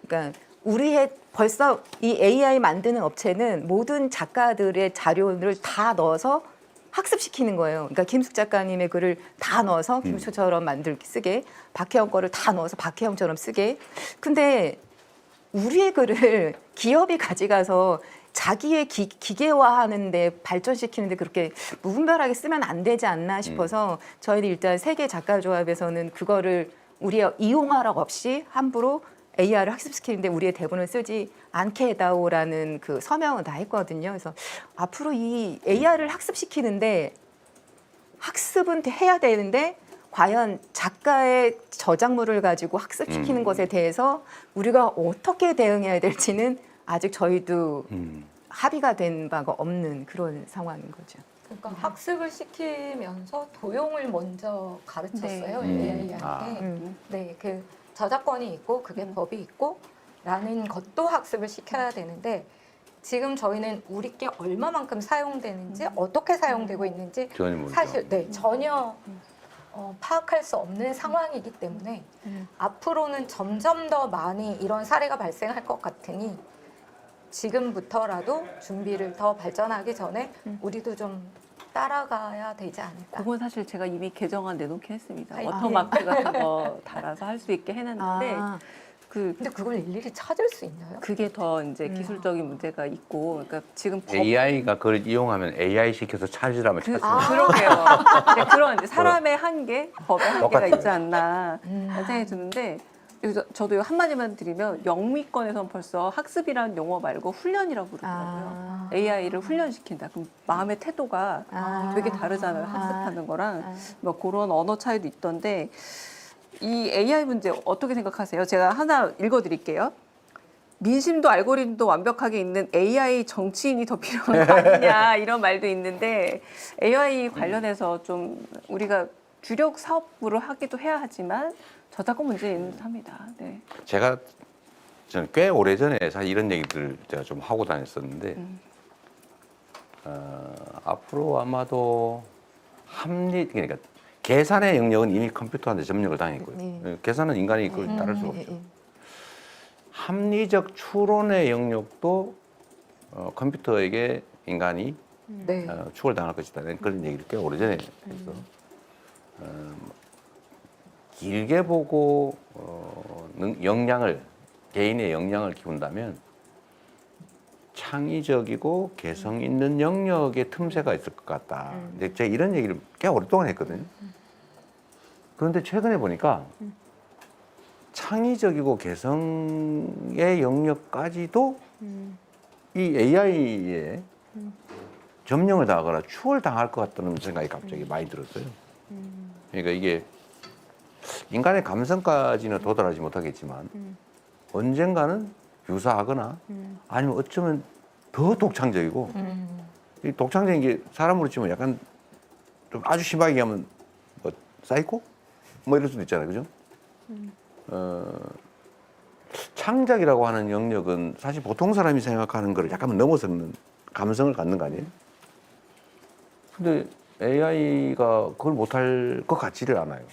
그러니까 우리의 벌써 이 AI 만드는 업체는 모든 작가들의 자료를 다 넣어서 학습시키는 거예요. 그러니까 김숙 작가님의 글을 다 넣어서 김숙처럼 쓰게, 박혜영 거를 다 넣어서 박혜영처럼 쓰게. 근데 우리의 글을 기업이 가져가서 자기의 기계화하는데 발전시키는데 그렇게 무분별하게 쓰면 안 되지 않나 싶어서 저희는 일단 세계 작가조합에서는 그거를 우리의 이용하락 없이 함부로 AI를 학습시키는데 우리의 대본을 쓰지 않게 해다오라는 그 서명을 다 했거든요. 그래서 앞으로 이 AI를 학습시키는데 학습은 해야 되는데 과연 작가의 저작물을 가지고 학습시키는 것에 대해서 우리가 어떻게 대응해야 될지는 아직 저희도 합의가 된 바가 없는 그런 상황인 거죠. 그러니까 학습을 시키면서 도용을 먼저 가르쳤어요. AI한테. 네, 그 저작권이 있고 그게 법이 있고 라는 것도 학습을 시켜야 되는데 지금 저희는 우리 게 얼마만큼 사용되는지 어떻게 사용되고 있는지 전혀 모르죠. 사실 전혀 파악할 수 없는 상황이기 때문에 앞으로는 점점 더 많이 이런 사례가 발생할 것 같으니 지금부터라도 준비를 더 발전하기 전에 우리도 좀 따라가야 되지 않을까. 그건 사실 제가 이미 개정안 내놓긴 했습니다. 아이, 워터마크 같은 거 달아서 할 수 있게 해놨는데 근데 그걸 일일이 찾을 수 있나요? 그게 더 이제 기술적인 문제가 있고, 그러니까 지금 법 AI가 그걸 이용하면 AI 시켜서 찾으라면 찾습니다. 그러게요. 네, 그런 이제 사람의 한계, 법의 한계가 똑같아요. 있지 않나 생각이 드는데 여기서 저도 한마디만 드리면 영미권에서는 벌써 학습이라는 용어 말고 훈련이라고 부르더라고요. AI를 훈련시킨다. 그럼 마음의 태도가 되게 다르잖아요. 학습하는 거랑 뭐 그런 언어 차이도 있던데 이 AI 문제 어떻게 생각하세요? 제가 하나 읽어드릴게요. 민심도 알고리즘도 완벽하게 있는 AI 정치인이 더 필요한 거 아니냐 이런 말도 있는데 AI 관련해서 좀 우리가 주력 사업부를 하기도 해야 하지만 저작권 문제는 합니다. 네. 제가 저는 꽤 오래 전에 사실 이런 얘기들을 제가 좀 하고 다녔었는데 앞으로 아마도 그러니까 계산의 영역은 이미 컴퓨터한테 점령을 당했고요. 계산은 인간이 그걸 따를 수가 없죠. 합리적 추론의 영역도 컴퓨터에게 인간이 네. 추월 당할 것이다. 그런 얘기를 꽤 오래 전에 해서 길게 보고 개인의 역량을 키운다면 창의적이고 개성 있는 영역의 틈새가 있을 것 같다. 근데 제가 이런 얘기를 꽤 오랫동안 했거든요. 그런데 최근에 보니까 창의적이고 개성의 영역까지도 이 AI에 점령을 당하거나 추월 당할 것 같다는 생각이 갑자기 많이 들었어요. 그러니까 이게 인간의 감성까지는 도달하지 못하겠지만 언젠가는 유사하거나 아니면 어쩌면 더 독창적이고 이 독창적인 게 사람으로 치면 약간 좀 아주 심하게 하면 뭐 사이코? 뭐 이럴 수도 있잖아요. 그죠? 창작이라고 하는 영역은 사실 보통 사람이 생각하는 거를 약간 넘어서는 감성을 갖는 거 아니에요? 근데 AI가 그걸 못할 것 같지를 않아요.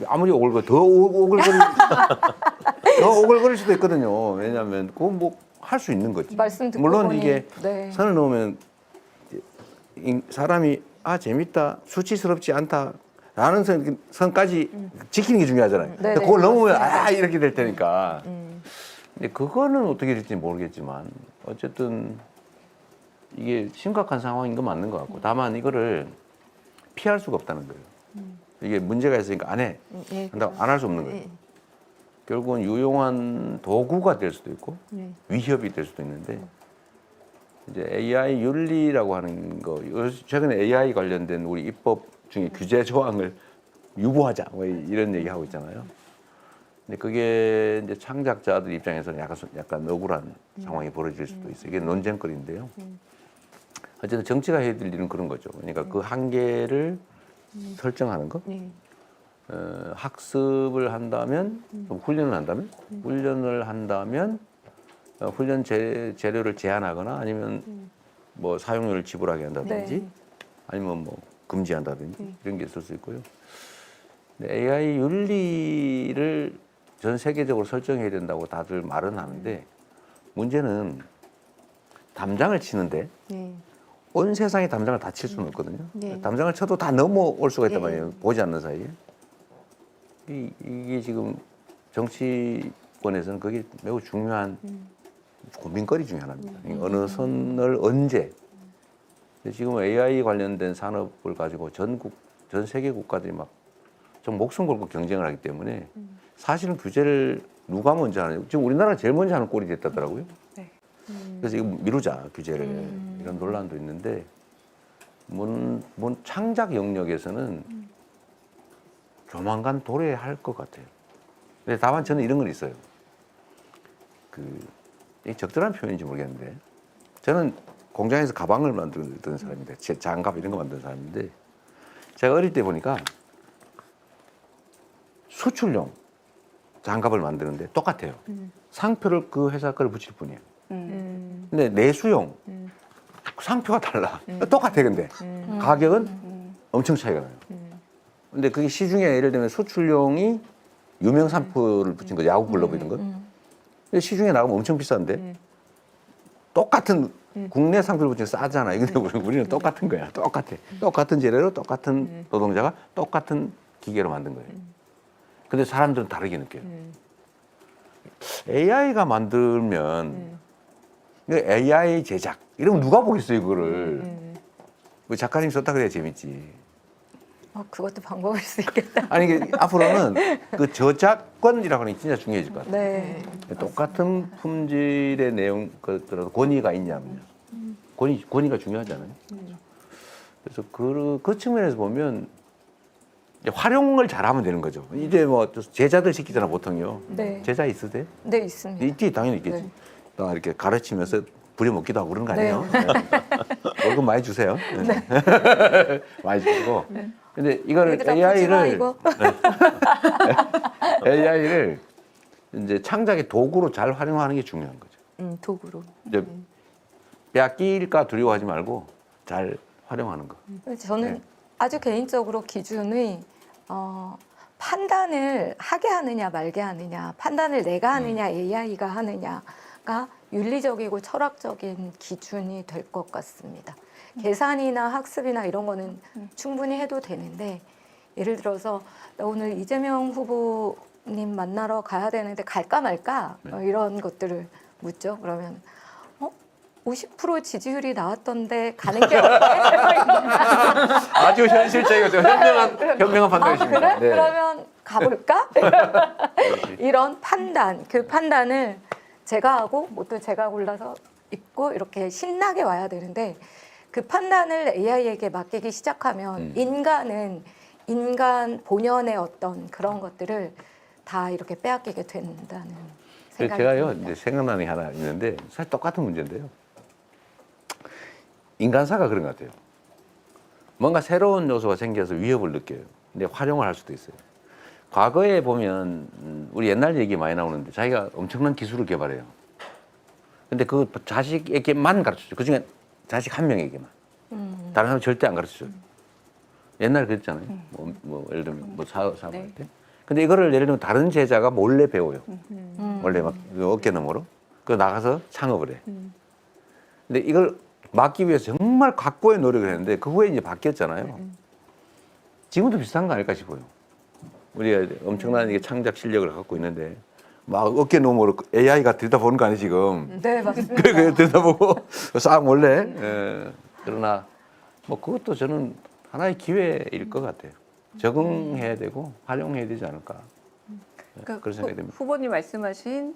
아무리 더 오글거릴 수도 있거든요. 왜냐하면 그건 뭐 할 수 있는 거지. 말씀 듣고 물론 보니, 이게 네. 선을 넘으면 사람이 재밌다, 수치스럽지 않다라는 선까지 지키는 게 중요하잖아요. 근데 네네, 그걸 넘으면 맞습니다. 이렇게 될 테니까. 근데 그거는 어떻게 될지 모르겠지만 어쨌든 이게 심각한 상황인 건 맞는 것 같고 다만 이거를 피할 수가 없다는 거예요. 이게 문제가 있으니까 안 해. 안 할 수 없는 거예요. 결국은 유용한 도구가 될 수도 있고 위협이 될 수도 있는데 이제 AI 윤리라고 하는 거 최근에 AI 관련된 우리 입법 중에 규제 조항을 유보하자 뭐 이런 얘기 하고 있잖아요. 근데 그게 이제 창작자들 입장에서는 약간 억울한 상황이 벌어질 수도 있어요. 이게 논쟁거리인데요. 어쨌든 정치가 해야 될 일은 그런 거죠. 그러니까 그 한계를 설정하는 거. 학습을 한다면, 훈련을 한다면, 훈련 재료를 제한하거나 아니면 뭐 사용료를 지불하게 한다든지 네. 아니면 뭐 금지한다든지 이런 게 있을 수 있고요. 근데 AI 윤리를 전 세계적으로 설정해야 된다고 다들 말은 하는데 문제는 담장을 치는데 온 세상에 담장을 다 칠 수는 없거든요. 담장을 쳐도 다 넘어올 수가 있단 말이에요. 보지 않는 사이에. 이게 지금 정치권에서는 그게 매우 중요한 고민거리 중에 하나입니다. 어느 선을 언제. 지금 AI 관련된 산업을 가지고 전 세계 국가들이 막 좀 목숨 걸고 경쟁을 하기 때문에 사실은 규제를 누가 먼저 하느냐. 지금 우리나라가 제일 먼저 하는 꼴이 됐다더라고요. 그래서 이거 미루자 규제를 이런 논란도 있는데 창작 영역에서는 조만간 도래할 것 같아요. 근데 다만 저는 이런 건 있어요. 이 적절한 표현인지 모르겠는데 저는 공장에서 가방을 만들던 사람인데 장갑 이런 거 만드는 사람인데 제가 어릴 때 보니까 수출용 장갑을 만드는데 똑같아요. 상표를 그 회사 거를 붙일 뿐이에요. 근데 내수용 상표가 달라. 똑같아 근데 가격은 엄청 차이가 나요. 근데 그게 시중에 예를 들면 수출용이 유명 상표를 붙인 거 야구 글러브 이런 거. 근데 시중에 나가면 엄청 비싼데 똑같은 국내 상표를 붙인 거 싸잖아요. 근데 우리는 똑같은 거야. 똑같은 재료로 똑같은 노동자가 똑같은 기계로 만든 거예요. 근데 사람들은 다르게 느껴요. AI가 만들면 AI 제작 이러면 누가 보겠어요 이거를. 뭐 작가님 썼다 그래야 재밌지. 그것도 방법일 수 있겠다. 아니 이게 앞으로는 그 저작권이라고 하는 게 진짜 중요해질 것 같아요. 네. 똑같은 품질의 내용 그들은 권위가 있냐면 권위가 중요하잖아요. 그래서 그 측면에서 보면 이제 활용을 잘하면 되는 거죠. 이제 뭐 제자들 시키잖아 보통요. 네. 제자 있으세요? 네, 있습니다. 있지 당연히 있겠지. 네. 나 이렇게 가르치면서 부려먹기도 하고 그런 거 아니에요? 네. 월급 많이 주세요. 네. 많이 주시고. 근데 이거를 얘들아, 보지 마, AI를 이거. AI를 이제 창작의 도구로 잘 활용하는 게 중요한 거죠. 도구로. 이제 빼앗길까 두려워하지 말고 잘 활용하는 거. 저는 네. 아주 개인적으로 기준이 판단을 하게 하느냐 말게 하느냐, 판단을 내가 하느냐 AI가 하느냐가 윤리적이고 철학적인 기준이 될 것 같습니다. 계산이나 학습이나 이런 거는 충분히 해도 되는데, 예를 들어서 나 오늘 이재명 후보님 만나러 가야 되는데 갈까 말까 이런 것들을 묻죠. 그러면 50% 지지율이 나왔던데 가는 게 어때? 아주 현실적이고 현명한 판단이십니다. 그래? 네. 그러면 가볼까? 이런 판단, 그 판단을 제가 하고 뭣도 제가 골라서 입고 이렇게 신나게 와야 되는데, 그 판단을 AI에게 맡기기 시작하면 인간은 인간 본연의 어떤 그런 것들을 다 이렇게 빼앗기게 된다는 생각이 제가요 듭니다. 이제 생각나는 게 하나 있는데 사실 똑같은 문제인데요. 인간사가 그런 것 같아요. 뭔가 새로운 요소가 생겨서 위협을 느껴요. 근데 활용을 할 수도 있어요. 과거에 보면 우리 옛날 얘기 많이 나오는데 자기가 엄청난 기술을 개발해요. 근데 그 자식에게만 가르쳐줘요. 그중에 자식 한 명에게만. 다른 사람 절대 안 가르쳐줘요. 옛날에 그랬잖아요. 뭐 예를 들면 뭐 사업할 때. 근데 이거를 예를 들면 다른 제자가 몰래 배워요. 몰래 막 어깨너머로. 그 나가서 창업을 해. 근데 이걸 막기 위해서 정말 각고의 노력을 했는데 그 후에 이제 바뀌었잖아요. 지금도 비슷한 거 아닐까 싶어요. 우리가 엄청난 이게 창작 실력을 갖고 있는데 막 어깨 너머로 AI가 들여다보는 거 아니에요 지금. 네, 맞습니다. 그래 들여다보고 싹 몰래. 그러나 뭐 그것도 저는 하나의 기회일 것 같아요. 적응해야 되고 활용해야 되지 않을까. 그러니까 그런 생각이 듭니다. 후보님 말씀하신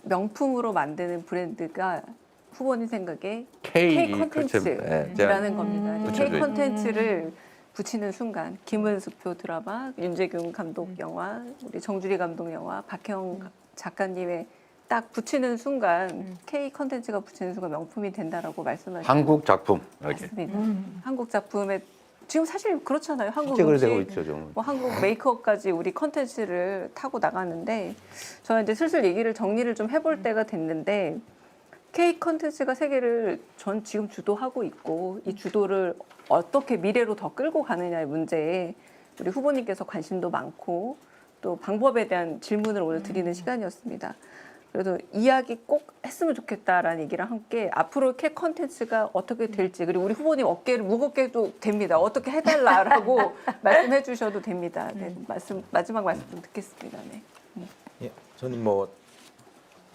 명품으로 만드는 브랜드가 후보님 생각에 K 컨텐츠라는 겁니다. K 붙여줘야죠. 컨텐츠를 붙이는 순간 김은수표 드라마, 윤재균 감독 영화, 우리 정주리 감독 영화, 박형 작가님의 딱 붙이는 순간 K 컨텐츠가 붙이는 순간 명품이 된다라고 말씀하셨죠. 한국 작품 이렇게. 맞습니다. 한국 작품에 지금 사실 그렇잖아요. 한국 실제 그래 음식, 되고 있죠 좀. 뭐 한국 메이크업까지 우리 컨텐츠를 타고 나가는데 저는 이제 슬슬 얘기를 정리를 좀 해볼 때가 됐는데 K 컨텐츠가 세계를 전 지금 주도하고 있고 이 주도를 어떻게 미래로 더 끌고 가느냐의 문제에 우리 후보님께서 관심도 많고 또 방법에 대한 질문을 오늘 드리는 시간이었습니다. 그래도 이야기 꼭 했으면 좋겠다라는 얘기랑 함께 앞으로 K 컨텐츠가 어떻게 될지 그리고 우리 후보님 어깨를 무겁게 해도 됩니다. 어떻게 해달라라고 말씀해 주셔도 됩니다. 네, 마지막 말씀 좀 듣겠습니다. 네. 예, 저는 뭐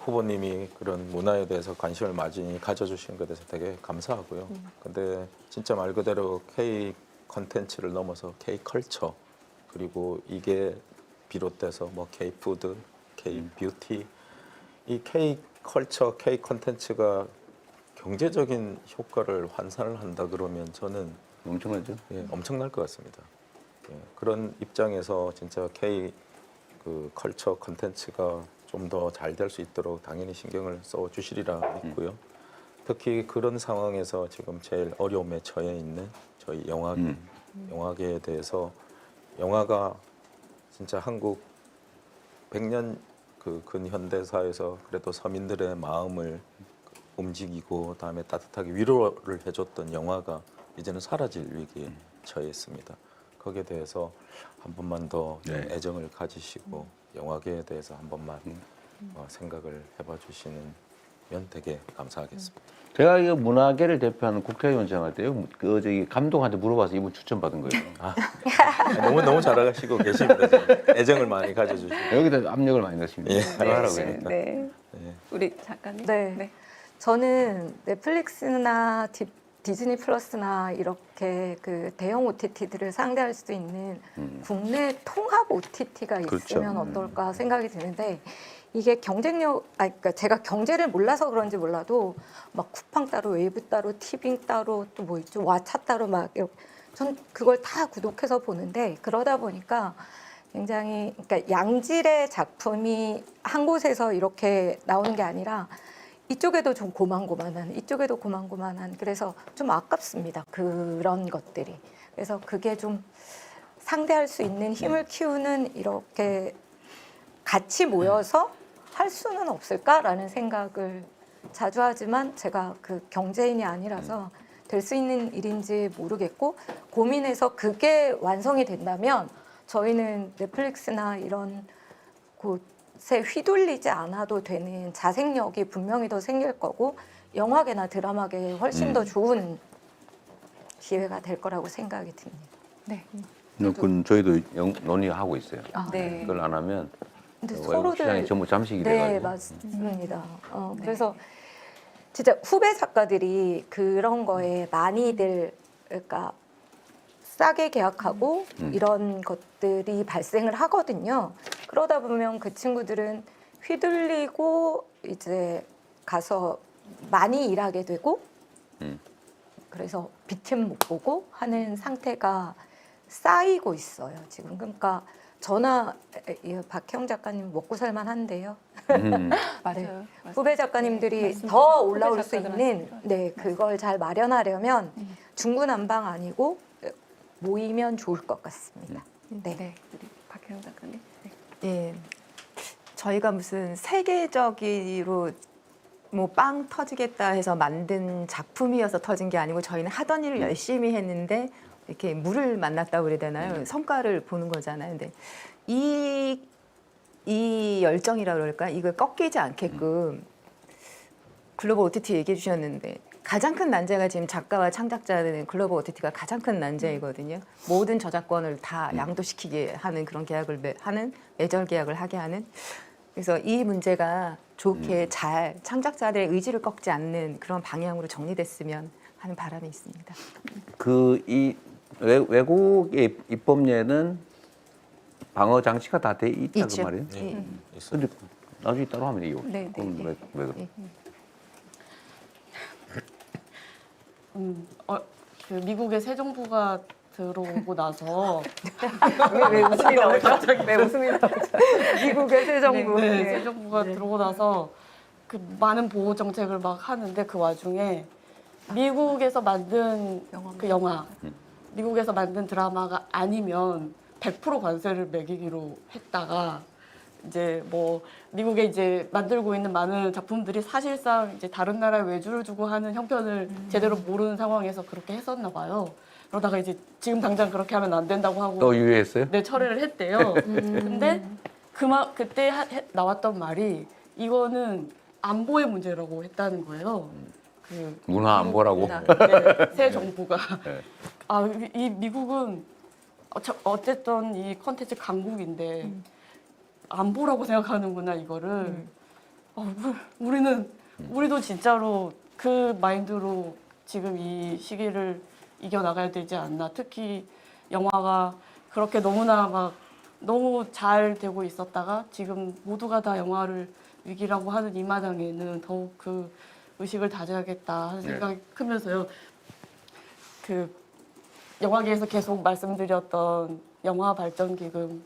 후보님이 그런 문화에 대해서 관심을 많이 가져주신 것에 대해서 되게 감사하고요. 근데 진짜 말 그대로 K 컨텐츠를 넘어서 K 컬처 그리고 이게 비롯돼서 뭐 K 푸드, K 뷰티 이 K 컬처, K 컨텐츠가 경제적인 효과를 환산을 한다 그러면 저는 엄청나죠. 엄청날 것 같습니다. 그런 입장에서 진짜 K 그 컬처 컨텐츠가 좀 더 잘 될 수 있도록 당연히 신경을 써 주시리라 믿고요. 특히 그런 상황에서 지금 제일 어려움에 처해 있는 저희 영화계에 대해서 영화가 진짜 한국 100년 그 근현대사에서 그래도 서민들의 마음을 움직이고 다음에 따뜻하게 위로를 해줬던 영화가 이제는 사라질 위기에 처해 있습니다. 거기에 대해서 한 번만 더 네. 애정을 가지시고 영화계에 대해서 한 번만 생각을 해봐 주시면 되게 감사하겠습니다. 제가 이 문화계를 대표하는 국회의원 정할 때요, 그 저기 감독한테 물어봐서 이분 추천받은 거예요. 너무 잘 알아가시고 계십니다. 지금. 애정을 많이 가져주시고. 여기다 압력을 많이 넣습니다. 예. 하라고 네, 그러니까. 네. 네. 우리 작가님. 네. 저는 넷플릭스나 디즈니 플러스나 이렇게 그 대형 OTT들을 상대할 수 있는 국내 통합 OTT가 있으면 그렇죠. 어떨까 생각이 드는데 이게 경쟁력, 그러니까 제가 경제를 몰라서 그런지 몰라도 막 쿠팡 따로, 웨이브 따로, 티빙 따로 또 뭐 있죠, 왓챠 따로 막 이렇게 전 그걸 다 구독해서 보는데 그러다 보니까 굉장히 그러니까 양질의 작품이 한 곳에서 이렇게 나오는 게 아니라 이쪽에도 좀 고만고만한, 이쪽에도 고만고만한, 그래서 좀 아깝습니다. 그런 것들이. 그래서 그게 좀 상대할 수 있는 힘을 키우는 이렇게 같이 모여서 할 수는 없을까라는 생각을 자주 하지만 제가 그 경제인이 아니라서 될 수 있는 일인지 모르겠고, 고민해서 그게 완성이 된다면 저희는 넷플릭스나 이런 곳에 휘둘리지 않아도 되는 자생력이 분명히 더 생길 거고, 영화계나 드라마계에 훨씬 더 좋은 기회가 될 거라고 생각이 듭니다. 네. 그건 저희도 논의하고 있어요. 네. 그걸 안 하면 근데 외국 시장이 전부 잠식이 네, 돼가지고. 맞습니다. 그래서 진짜 후배 작가들이 그런 거에 많이들, 그러니까 싸게 계약하고 이런 것들이 발생을 하거든요. 그러다 보면 그 친구들은 휘둘리고 이제 가서 많이 일하게 되고, 그래서 빛은 못 보고 하는 상태가 쌓이고 있어요, 지금. 그러니까 저나 박혜영 작가님 먹고 살만한데요. 맞아요. 후배 작가님들이 맞습니다. 더 올라올 수 작가들한테 있는, 네, 그걸 잘 마련하려면 중구난방 아니고 모이면 좋을 것 같습니다. 네. 네. 우리 박혜영 작가님. 네. 예. 저희가 무슨 세계적으로 뭐 빵 터지겠다 해서 만든 작품이어서 터진 게 아니고 저희는 하던 일을 열심히 했는데 이렇게 물을 만났다고 그래야 되나요? 성과를 보는 거잖아요. 근데 이 열정이라 그럴까? 이걸 꺾이지 않게끔 글로벌 OTT 얘기해 주셨는데 가장 큰 난제가 지금 작가와 창작자들은 글로벌 OTT가 가장 큰 난제이거든요. 모든 저작권을 다 양도시키게 하는 그런 계약을 하는 매절 계약을 하게 하는. 그래서 이 문제가 좋게 잘 창작자들의 의지를 꺾지 않는 그런 방향으로 정리됐으면 하는 바람이 있습니다. 이 외국의 입법례는 방어 장치가 다 돼 있다 그 있죠. 말이에요. 예. 있어요. 근데 나중에 따로 하면 이거. 네, 그건 네, 왜 그래? 그 미국의 새 정부가 들어오고 나서 왜 웃음이 나오죠? 왜 웃음이 나오죠? 미국의 새 정부. 네, 네. 새 정부가 들어오고 나서 그 많은 보호 정책을 막 하는데 그 와중에 미국에서 만든 그 영화, 미국에서 만든 드라마가 아니면 100% 관세를 매기기로 했다가 이제 뭐 미국에 이제 만들고 있는 많은 작품들이 사실상 이제 다른 나라에 외주를 주고 하는 형편을 제대로 모르는 상황에서 그렇게 했었나 봐요. 그러다가 이제 지금 당장 그렇게 하면 안 된다고 하고 또 유예했어요? 네, 철회를 했대요. 근데 그때 나왔던 말이 이거는 안보의 문제라고 했다는 거예요. 그 문화 안보라고. 네, 새 정부가 네. 이 미국은 어쨌든 이 컨텐츠 강국인데 안보라고 생각하는구나 이거를. 우리도 진짜로 그 마인드로 지금 이 시기를 이겨 나가야 되지 않나. 특히 영화가 그렇게 너무 잘 되고 있었다가 지금 모두가 다 영화를 위기라고 하는 이 마당에는 더욱 그 의식을 다져야겠다 하는 생각이 크면서요. 그 영화계에서 계속 말씀드렸던 영화 발전 기금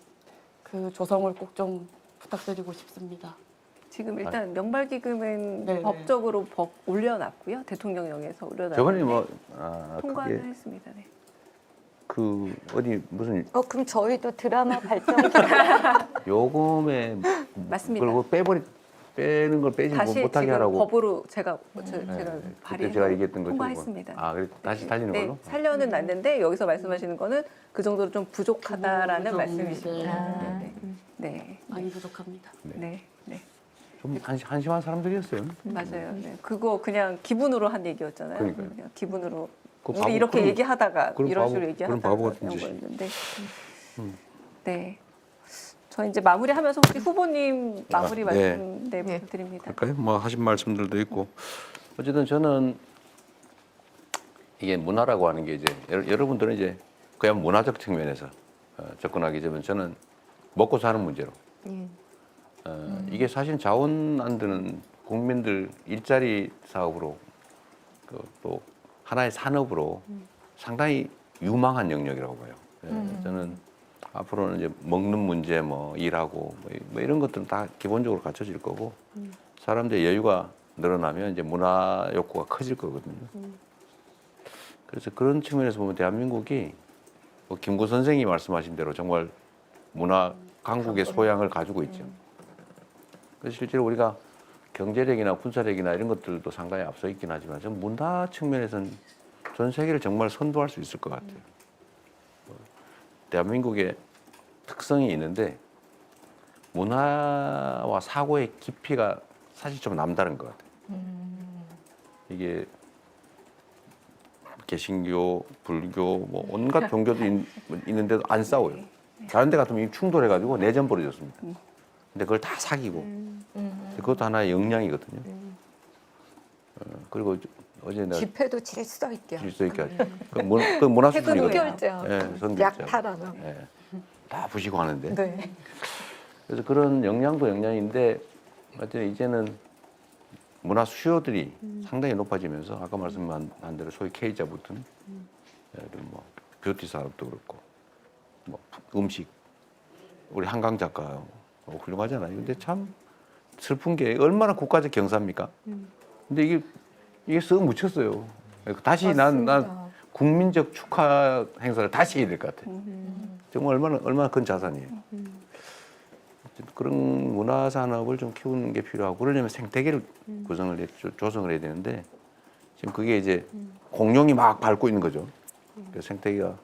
그 조성을 꼭 좀 부탁드리고 싶습니다. 지금 일단 명발기금은 네, 법적으로 올려놨고요. 대통령령에서 올려놨고 저번에 통과를 그게 했습니다. 네. 그 어디 무슨 그럼 저희도 드라마 발전 요금에 맞습니다. 그리고 빼는 걸 빼지 다시 못하게 지금 하라고. 법으로 제가 그때 발의해서 제가 얘기했던 거죠. 통과했습니다. 아, 그래 다시 달리는 네, 걸로? 살려는 났는데 여기서 말씀하시는 거는 그 정도로 좀 부족하다라는 그거죠. 말씀이십니다. 아. 네, 네, 많이 부족합니다. 네, 네, 좀 한심한 사람들이었어요. 맞아요. 네. 그거 그냥 기분으로 한 얘기였잖아요. 그러니까요. 그냥 기분으로 그 우리 바보- 이렇게 그럼- 얘기하다가 그럼 이런 바보- 식으로 그럼 얘기하다가 바보 같은 이런 짓이. 거였는데, 네. 저 이제 마무리하면서 혹시 후보님 마무리 네. 말씀 네. 부탁드립니다. 할까요? 뭐 하신 말씀들도 있고 어쨌든 저는 이게 문화라고 하는 게 이제 여러분들은 이제 그냥 문화적 측면에서 접근하기 전에 저는 먹고 사는 문제로 이게 사실 자원 안 드는 국민들 일자리 사업으로 또 하나의 산업으로 상당히 유망한 영역이라고 봐요. 저는 앞으로는 이제 먹는 문제, 뭐 일하고 뭐 이런 것들은 다 기본적으로 갖춰질 거고 사람들의 여유가 늘어나면 이제 문화 욕구가 커질 거거든요. 그래서 그런 측면에서 보면 대한민국이 뭐 김구 선생이 말씀하신 대로 정말 문화 강국의 소양을 가지고 있죠. 그래서 실제로 우리가 경제력이나 군사력이나 이런 것들도 상당히 앞서 있긴 하지만 전 문화 측면에서는 전 세계를 정말 선도할 수 있을 것 같아요. 대한민국의 특성이 있는데 문화와 사고의 깊이가 사실 좀 남다른 것 같아요. 이게 개신교, 불교, 뭐 온갖 종교도 있는데도 안 싸워요. 다른 데 같으면 이미 충돌해가지고 내전 벌어졌습니다. 근데 그걸 다 사귀고 그것도 하나의 역량이거든요. 그리고 어제 내가 집회도 질서 있게 질서 있게 하죠. 그 문화 수준이거든요. 선결제하고 예, 선결제. 약탈하는. 예, 다 부시고 하는데. 네. 그래서 그런 역량도 역량인데 어쨌든 이제는 문화 수요들이 상당히 높아지면서 아까 말씀한 대로 소위 K자부터는 뭐 뷰티 산업도 그렇고 뭐 음식 우리 한강 작가 훌륭하잖아요. 근데 참 슬픈 게 얼마나 국가적 경사입니까? 근데 이게 썩 묻혔어요. 다시 난 맞습니다. 국민적 축하 행사를 다시 해야 될 것 같아. 정말 얼마나 큰 자산이에요. 그런 문화 산업을 좀 키우는 게 필요하고 그러려면 생태계를 조성을 해야 되는데 지금 그게 이제 공룡이 막 밟고 있는 거죠. 그 생태계가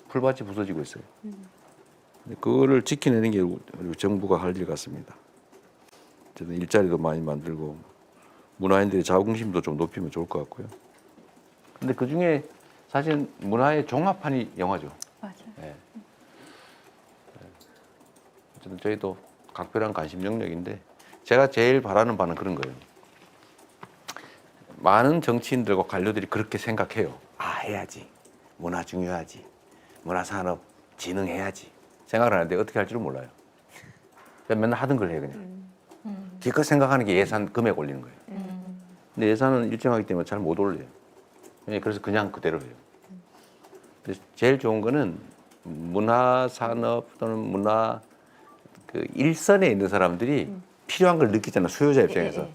풀밭이 부서지고 있어요. 근데 그거를 지켜내는 게 우리 정부가 할 일 같습니다. 어쨌든 일자리도 많이 만들고 문화인들의 자긍심도 좀 높이면 좋을 것 같고요. 근데 그 중에 사실 문화의 종합판이 영화죠. 맞아요. 예. 어쨌든 저희도 각별한 관심 영역인데 제가 제일 바라는 바는 그런 거예요. 많은 정치인들과 관료들이 그렇게 생각해요. 아, 해야지. 문화 중요하지. 문화 산업 진흥해야지. 생각을 하는데 어떻게 할 줄은 몰라요. 그냥 맨날 하던 걸 해요, 그냥. 기껏 생각하는 게 예산 금액 올리는 거예요. 근데 예산은 일정하기 때문에 잘 못 올려요. 그래서 그냥 그대로 해요. 그래서 제일 좋은 거는 문화 산업 또는 문화 그 일선에 있는 사람들이 필요한 걸 느끼잖아, 수요자 입장에서.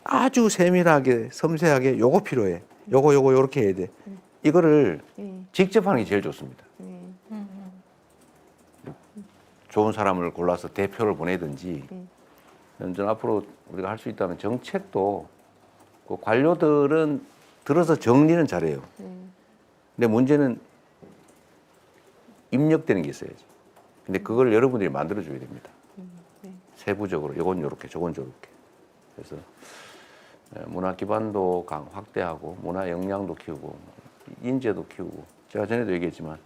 아주 세밀하게 섬세하게 요거 필요해, 요거 요렇게 해야 돼. 이거를 직접 하는 게 제일 좋습니다. 좋은 사람을 골라서 대표를 보내든지 전 앞으로 우리가 할 수 있다면 정책도 그 관료들은 들어서 정리는 잘해요. 근데 문제는 입력되는 게 있어야지. 근데 그걸 여러분들이 만들어줘야 됩니다. 세부적으로 이건 요렇게 저건 저렇게. 그래서 문화 기반도 확대하고 문화 역량도 키우고 인재도 키우고 제가 전에도 얘기했지만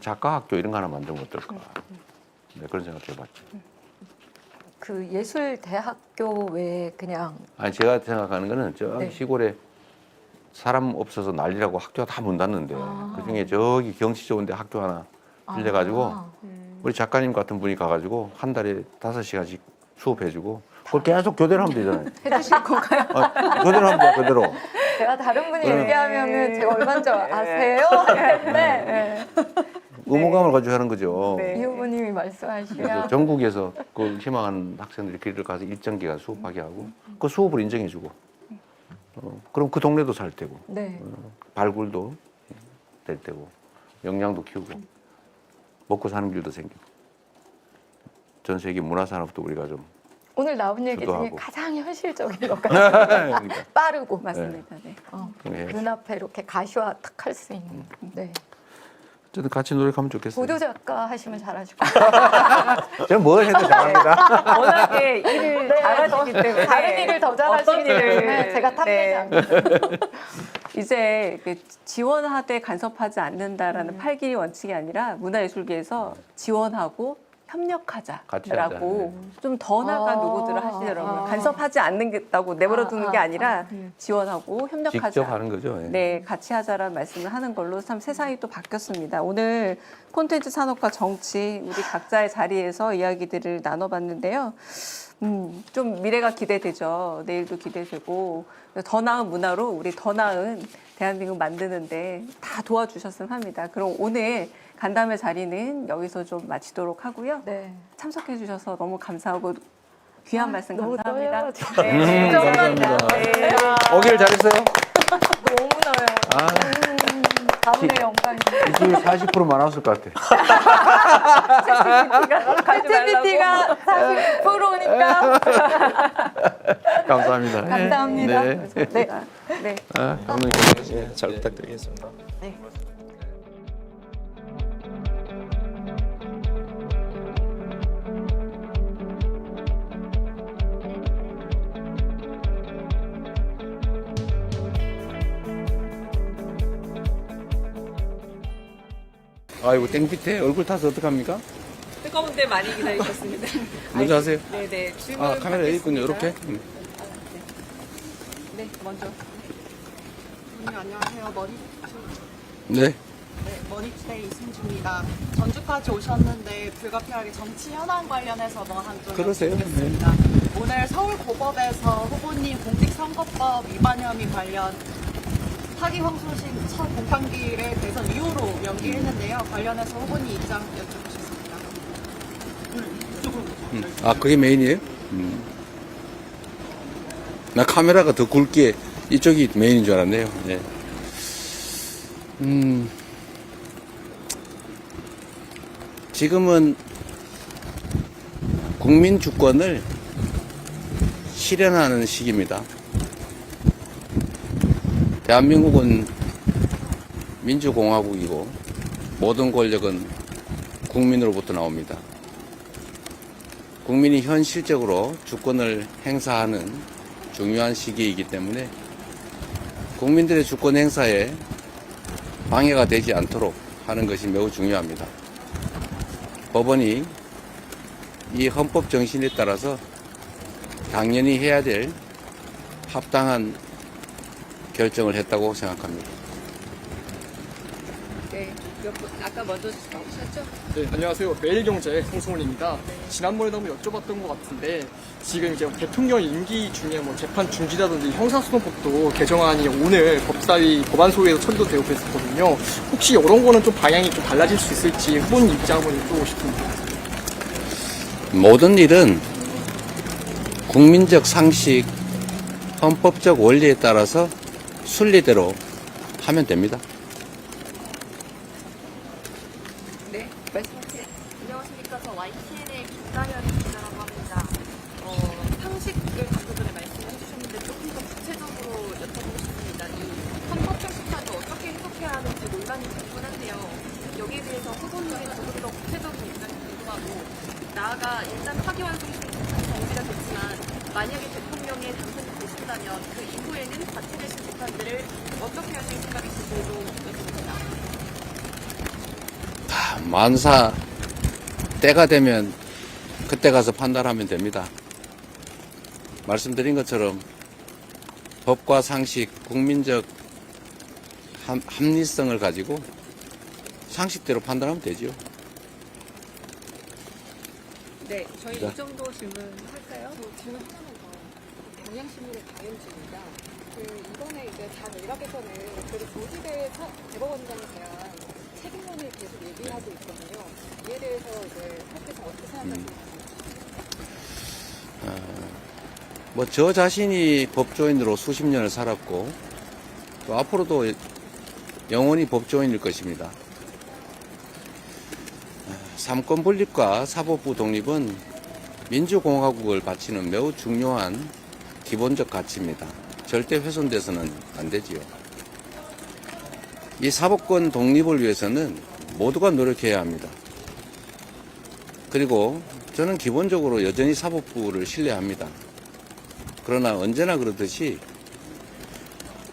작가학교 이런 거 하나 만들면 어떨까. 네, 그런 생각 해봤죠. 그 예술대학교 외에 그냥 아니 제가 생각하는 거는 저 네. 시골에 사람 없어서 난리라고 학교가 다 문 닫는데 그중에 저기 경치 좋은데 학교 하나 빌려가지고 우리 작가님 같은 분이 가가지고 한 달에 5시간씩 수업해주고 그걸 계속 교대를 하면 되잖아요. 해주실 건가요? 교대를 하면 돼요, 그대로. 제가 다른 분이 네. 얘기하면은 제가 얼마인 줄 아세요? 네. 의무감을 가지고 하는 거죠. 네. 이 후보님이 그래서 말씀하시면 전국에서 그 희망하는 학생들이 길을 가서 일정 기간 수업하게 하고 그 수업을 인정해주고 그럼 그 동네도 살 테고 네. 발굴도 될 테고 역량도 키우고 먹고 사는 길도 생기고 전 세계 문화 산업도 우리가 좀 오늘 나온 얘기 중에 주도하고. 가장 현실적인 것 같아요. 그러니까 빠르고 맞습니다. 네. 네. 눈앞에 이렇게 가시화 탁 할 수 있는. 네. 어쨌든 같이 노력하면 좋겠어요. 보도 작가 하시면 잘하실 것 같아요. 저는 뭘 해도 잘합니다. 워낙에 일을 잘하시기 때문에 다른 일을 더 잘하시기 어떤 일을 때문에 제가 탐내지 않겠습니다. 이제 지원하되 간섭하지 않는다라는 8기 원칙이 아니라 문화예술계에서 지원하고 같이 협력하자라고 하자. 좀 더 나간 아, 요구들을 하시더라고요. 아. 간섭하지 않는다고 내버려두는 게 아니라 지원하고 협력하자. 직접 하는 거죠. 예. 네, 같이 하자라는 말씀을 하는 걸로 참 세상이 또 바뀌었습니다. 오늘 콘텐츠 산업과 정치 우리 각자의 자리에서 이야기들을 나눠봤는데요. 좀 미래가 기대되죠. 내일도 기대되고 더 나은 문화로 우리 더 나은 대한민국 만드는데 다 도와주셨으면 합니다. 그럼 오늘 간담회 자리는 여기서 좀 마치도록 하고요. 네. 참석해 주셔서 너무 감사하고 귀한 말씀 너무 감사합니다. 떨려요, 네, 감사합니다. 네. 오길 잘했어요. 너무나요. 아, 다음에 영광입니다. 이게 40% 많았을 것 같아. 챗GPT가 40%니까 감사합니다. 감사합니다. 네. 네. 네. 아, 감독님. 예, 잘 부탁드리겠습니다. 아이고 땡빛에 얼굴 타서 어떡합니까? 뜨거운데 많이 기다리셨습니다. 먼저 하세요. 네네. 질문 아, 카메라 여기 있군요. 받겠습니다. 이렇게. 네, 먼저. 안녕하세요. 네. 머니투데이 이승주입니다. 전주까지 오셨는데 불가피하게 정치 현안 관련해서 한좀 그러세요? 여쭙겠습니다. 오늘 서울고법에서 후보님 공직선거법 위반 혐의 관련 사기 황소심 첫 공판기일에 대선 이후로 연기했는데요. 관련해서 후보님 입장 여쭤보겠습니다. 아, 그게 메인이에요? 나 카메라가 더 굵게 이쪽이 메인인 줄 알았네요. 네. 지금은 국민 주권을 실현하는 시기입니다. 대한민국은 민주공화국이고 모든 권력은 국민으로부터 나옵니다. 국민이 현실적으로 주권을 행사하는 중요한 시기이기 때문에 국민들의 주권 행사에 방해가 되지 않도록 하는 것이 매우 중요합니다. 법원이 이 헌법 정신에 따라서 당연히 해야 될 합당한 결정을 했다고 생각합니다. 네. 아까 먼저 나오셨죠? 네, 안녕하세요. 매일경제 홍승훈입니다. 지난번에도 한번 여쭤봤던 것 같은데 지금 이제 대통령 임기 중에 뭐 재판 중지라든지 형사소송법도 개정안이 오늘 법사위 법안소위에서 처리도 되고 그랬었거든요. 혹시 이런 거는 좀 방향이 좀 달라질 수 있을지 후보님 입장 한번 여쭤보고 싶습니다. 모든 일은 국민적 상식, 헌법적 원리에 따라서 순리대로 하면 됩니다. 네. 말씀하세요. 안녕하십니까. 저 YTN의 김가연 기자라고 합니다. 상식을 방금 전에 말씀해 주셨는데 조금 더 구체적으로 여쭤보고 싶습니다. 이 헌법적 심판을 어떻게 해석해야 하는지 논란이 있긴 한데요. 여기에 대해서 후보님의 조금 더 구체적인 입장이 궁금하고 나아가 일단 파기환송심 정지가 됐지만 만약에 대통령에 당선이 되신다면 그 이후에는 자체되신 재판들을 어떻게 하실 생각이신지도 여쭤봅니다. 만사 때가 되면 그때 가서 판단하면 됩니다. 말씀드린 것처럼 법과 상식, 국민적 합리성을 가지고 상식대로 판단하면 되죠. 네. 저희 네. 이 정도 질문할까요? 질문 하나만 더. 경향신문의 가연주입니다. 이번에 이제 당 일각에서는 그래도 조지대 대법원장에 대한 책임론을 계속 얘기하고 있거든요. 이에 대해서 이제 학교에서 어떻게 생각하시는지. 뭐 저 자신이 법조인으로 수십 년을 살았고 또 앞으로도 영원히 법조인일 것입니다. 삼권 분립과 사법부 독립은 민주공화국을 바치는 매우 중요한 기본적 가치입니다. 절대 훼손돼서는 안 되지요. 이 사법권 독립을 위해서는 모두가 노력해야 합니다. 그리고 저는 기본적으로 여전히 사법부를 신뢰합니다. 그러나 언제나 그렇듯이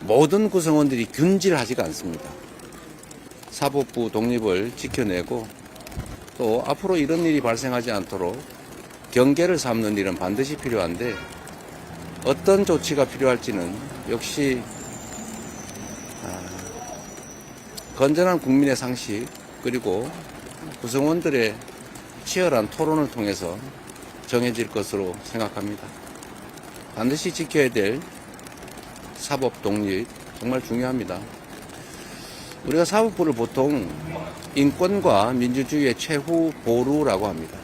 모든 구성원들이 균질하지가 않습니다. 사법부 독립을 지켜내고 또 앞으로 이런 일이 발생하지 않도록 경계를 삼는 일은 반드시 필요한데 어떤 조치가 필요할지는 역시 건전한 국민의 상식 그리고 구성원들의 치열한 토론을 통해서 정해질 것으로 생각합니다. 반드시 지켜야 될 사법 독립 정말 중요합니다. 우리가 사법부를 보통 인권과 민주주의의 최후 보루라고 합니다.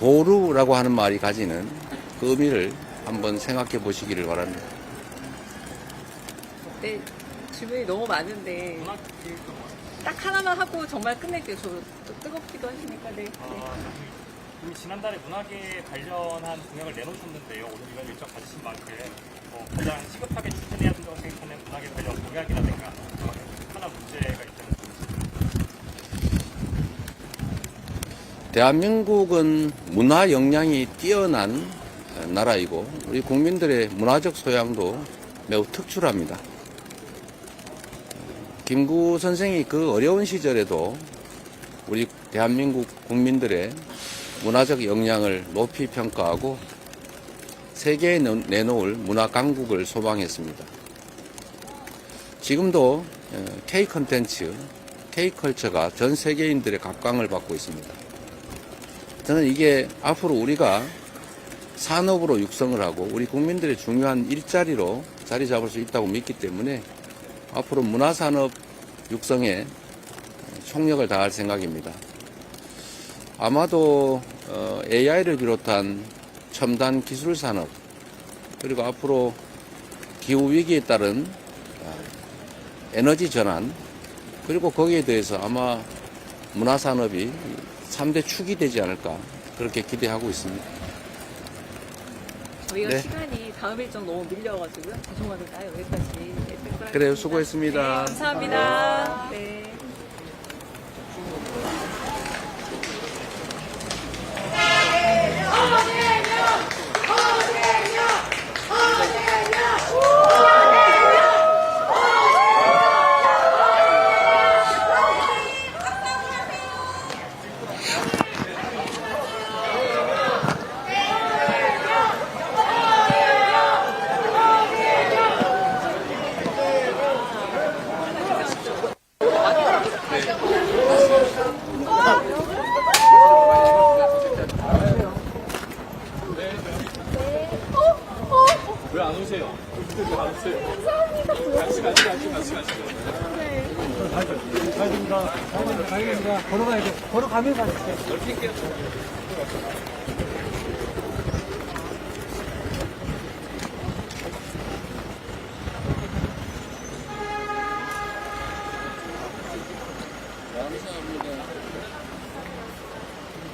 보루라고 하는 말이 가지는 그 의미를 한번 생각해 보시기를 바랍니다. 네, 질문이 너무 많은데 딱 하나만 하고 정말 끝낼게요. 저 뜨겁기도 하시니까. 네. 이미 지난달에 문학에 관련한 공약을 내놓으셨는데요. 오늘 이런 일정 가지신 만큼 가장 시급하게 추진해야 된다고 생각하는 문학에 관련 공약이라든가 하나 문제가 있다면 대한민국은 문화 역량이 뛰어난 나라이고 우리 국민들의 문화적 소양도 매우 특출합니다. 김구 선생이 그 어려운 시절에도 우리 대한민국 국민들의 문화적 역량을 높이 평가하고 세계에 내놓을 문화 강국을 소망했습니다. 지금도 K-컨텐츠, K-컬처가 전 세계인들의 각광을 받고 있습니다. 저는 이게 앞으로 우리가 산업으로 육성을 하고 우리 국민들의 중요한 일자리로 자리 잡을 수 있다고 믿기 때문에 앞으로 문화산업 육성에 총력을 다할 생각입니다. 아마도 AI를 비롯한 첨단 기술 산업 그리고 앞으로 기후 위기에 따른 에너지 전환 그리고 거기에 대해서 아마 문화 산업이 3대 축이 되지 않을까 그렇게 기대하고 있습니다. 저희가 네. 시간이 다음 일정 너무 밀려가지고요. 죄송합니다. 여기까지. 네, 듣도록 그래요. 하겠습니다. 수고했습니다. 네, 감사합니다. 네.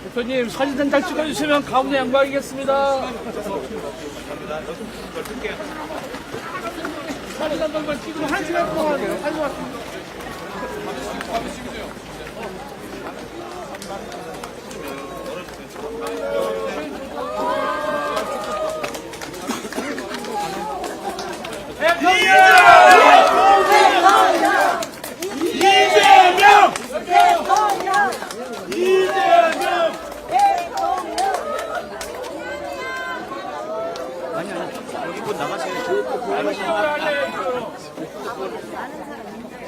대표님 사진 한 장 찍어주시면 가운데 양보하겠습니다. 사진 한 장만 찍으면 1시간 동안 사진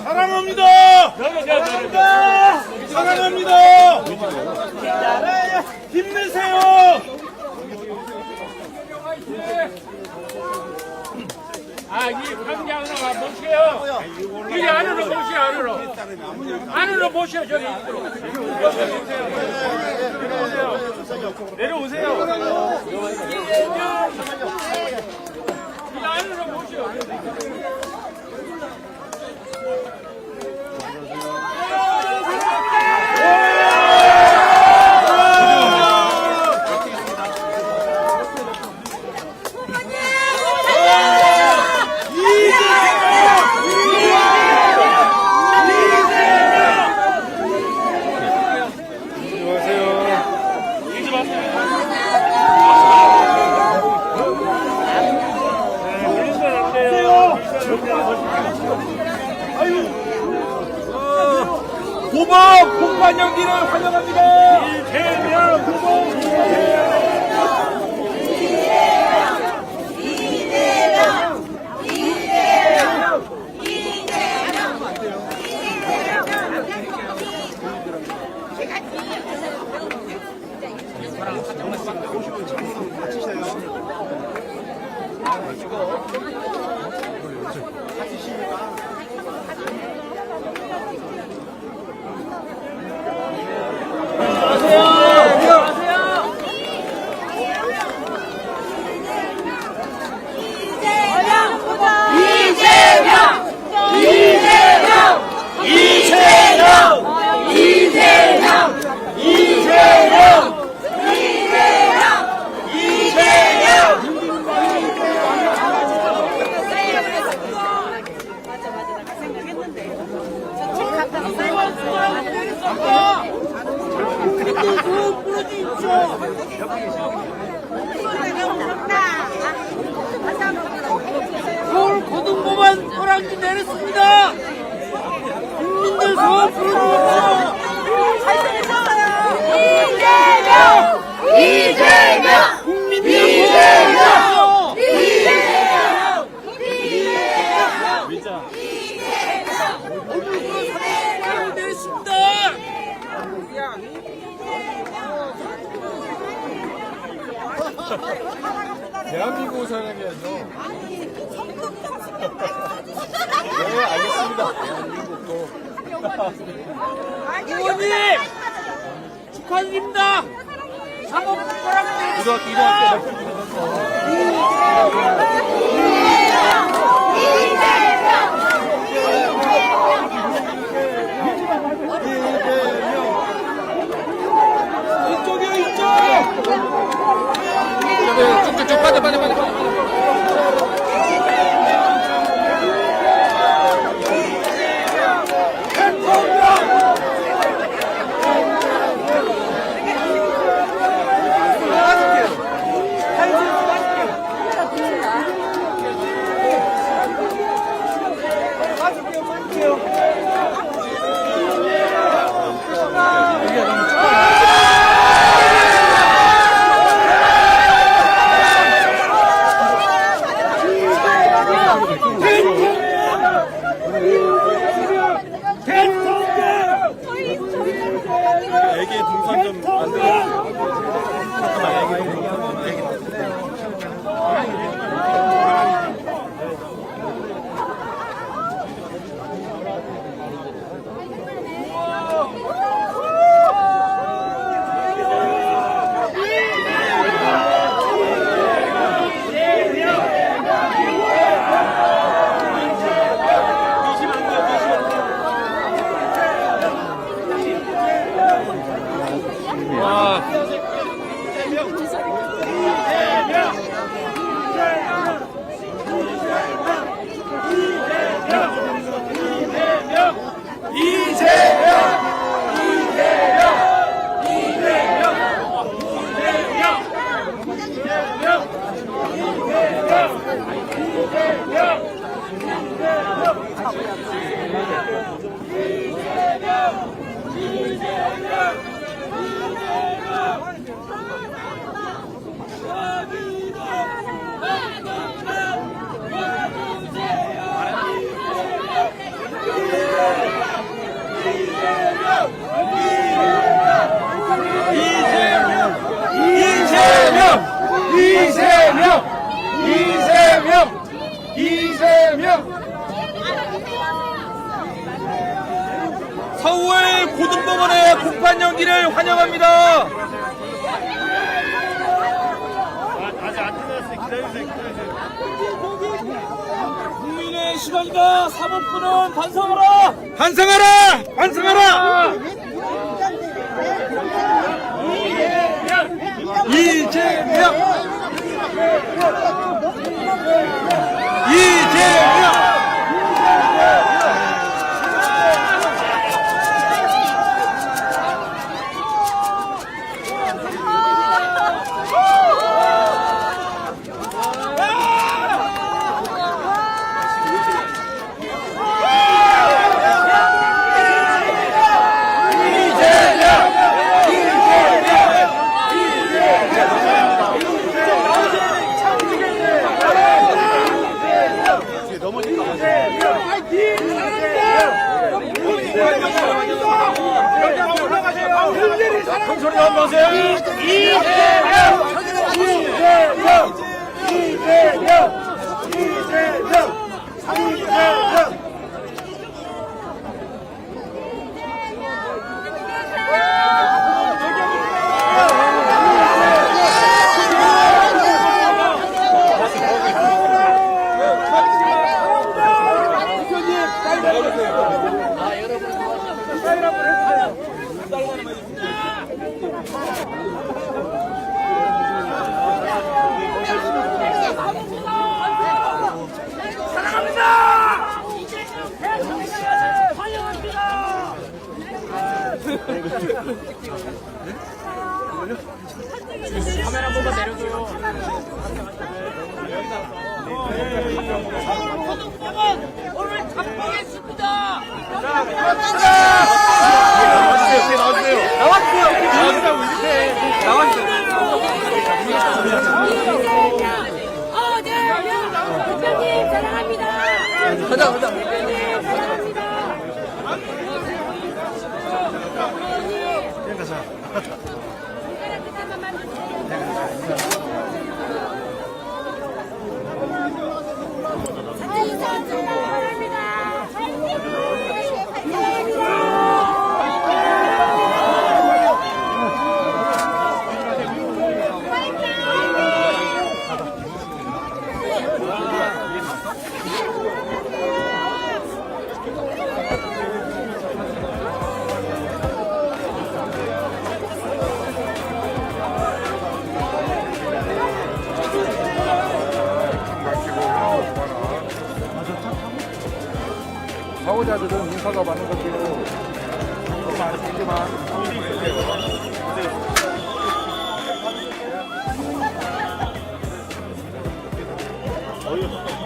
사랑합니다. 사랑합니다. 사랑합니다. 힘내세요. 이 관계 안으로 보세요. 이리 안으로 보세요. 안으로 보세요. 저기 내려오세요. 이 안으로 보세요. 고법 공판 연기를 환영합니다. 이재명 후보 서울 고등법원 오락기 내렸습니다. 국민들 서울 불러주십시오. 이재명! 국민들 이재명! 내렸습니다. 대한민국 사람이야죠. 네, 알겠습니다. 대한민국도. 의원님 축하드립니다. 사법부랑 이쪽이요, 이쪽! 쭉쭉쭉 빨리. 애기 동선 좀 만들어주세요. 이재명 서울 고등법원의 공판 연기를 환영합니다. 아직 안 끝났어요. 기다리세요. 국민의 시간이다. 사법부는 반성하라. 반성하라. 반성하라. 이재명. 큰 소리 한번 하세요. 사랑합니다. 카메라 한 번만 내려줘요. 오늘 잡보겠습니다. 대표님 사랑합니다. 사고자들은 인사가 많은 것으로 많이 있지만 저희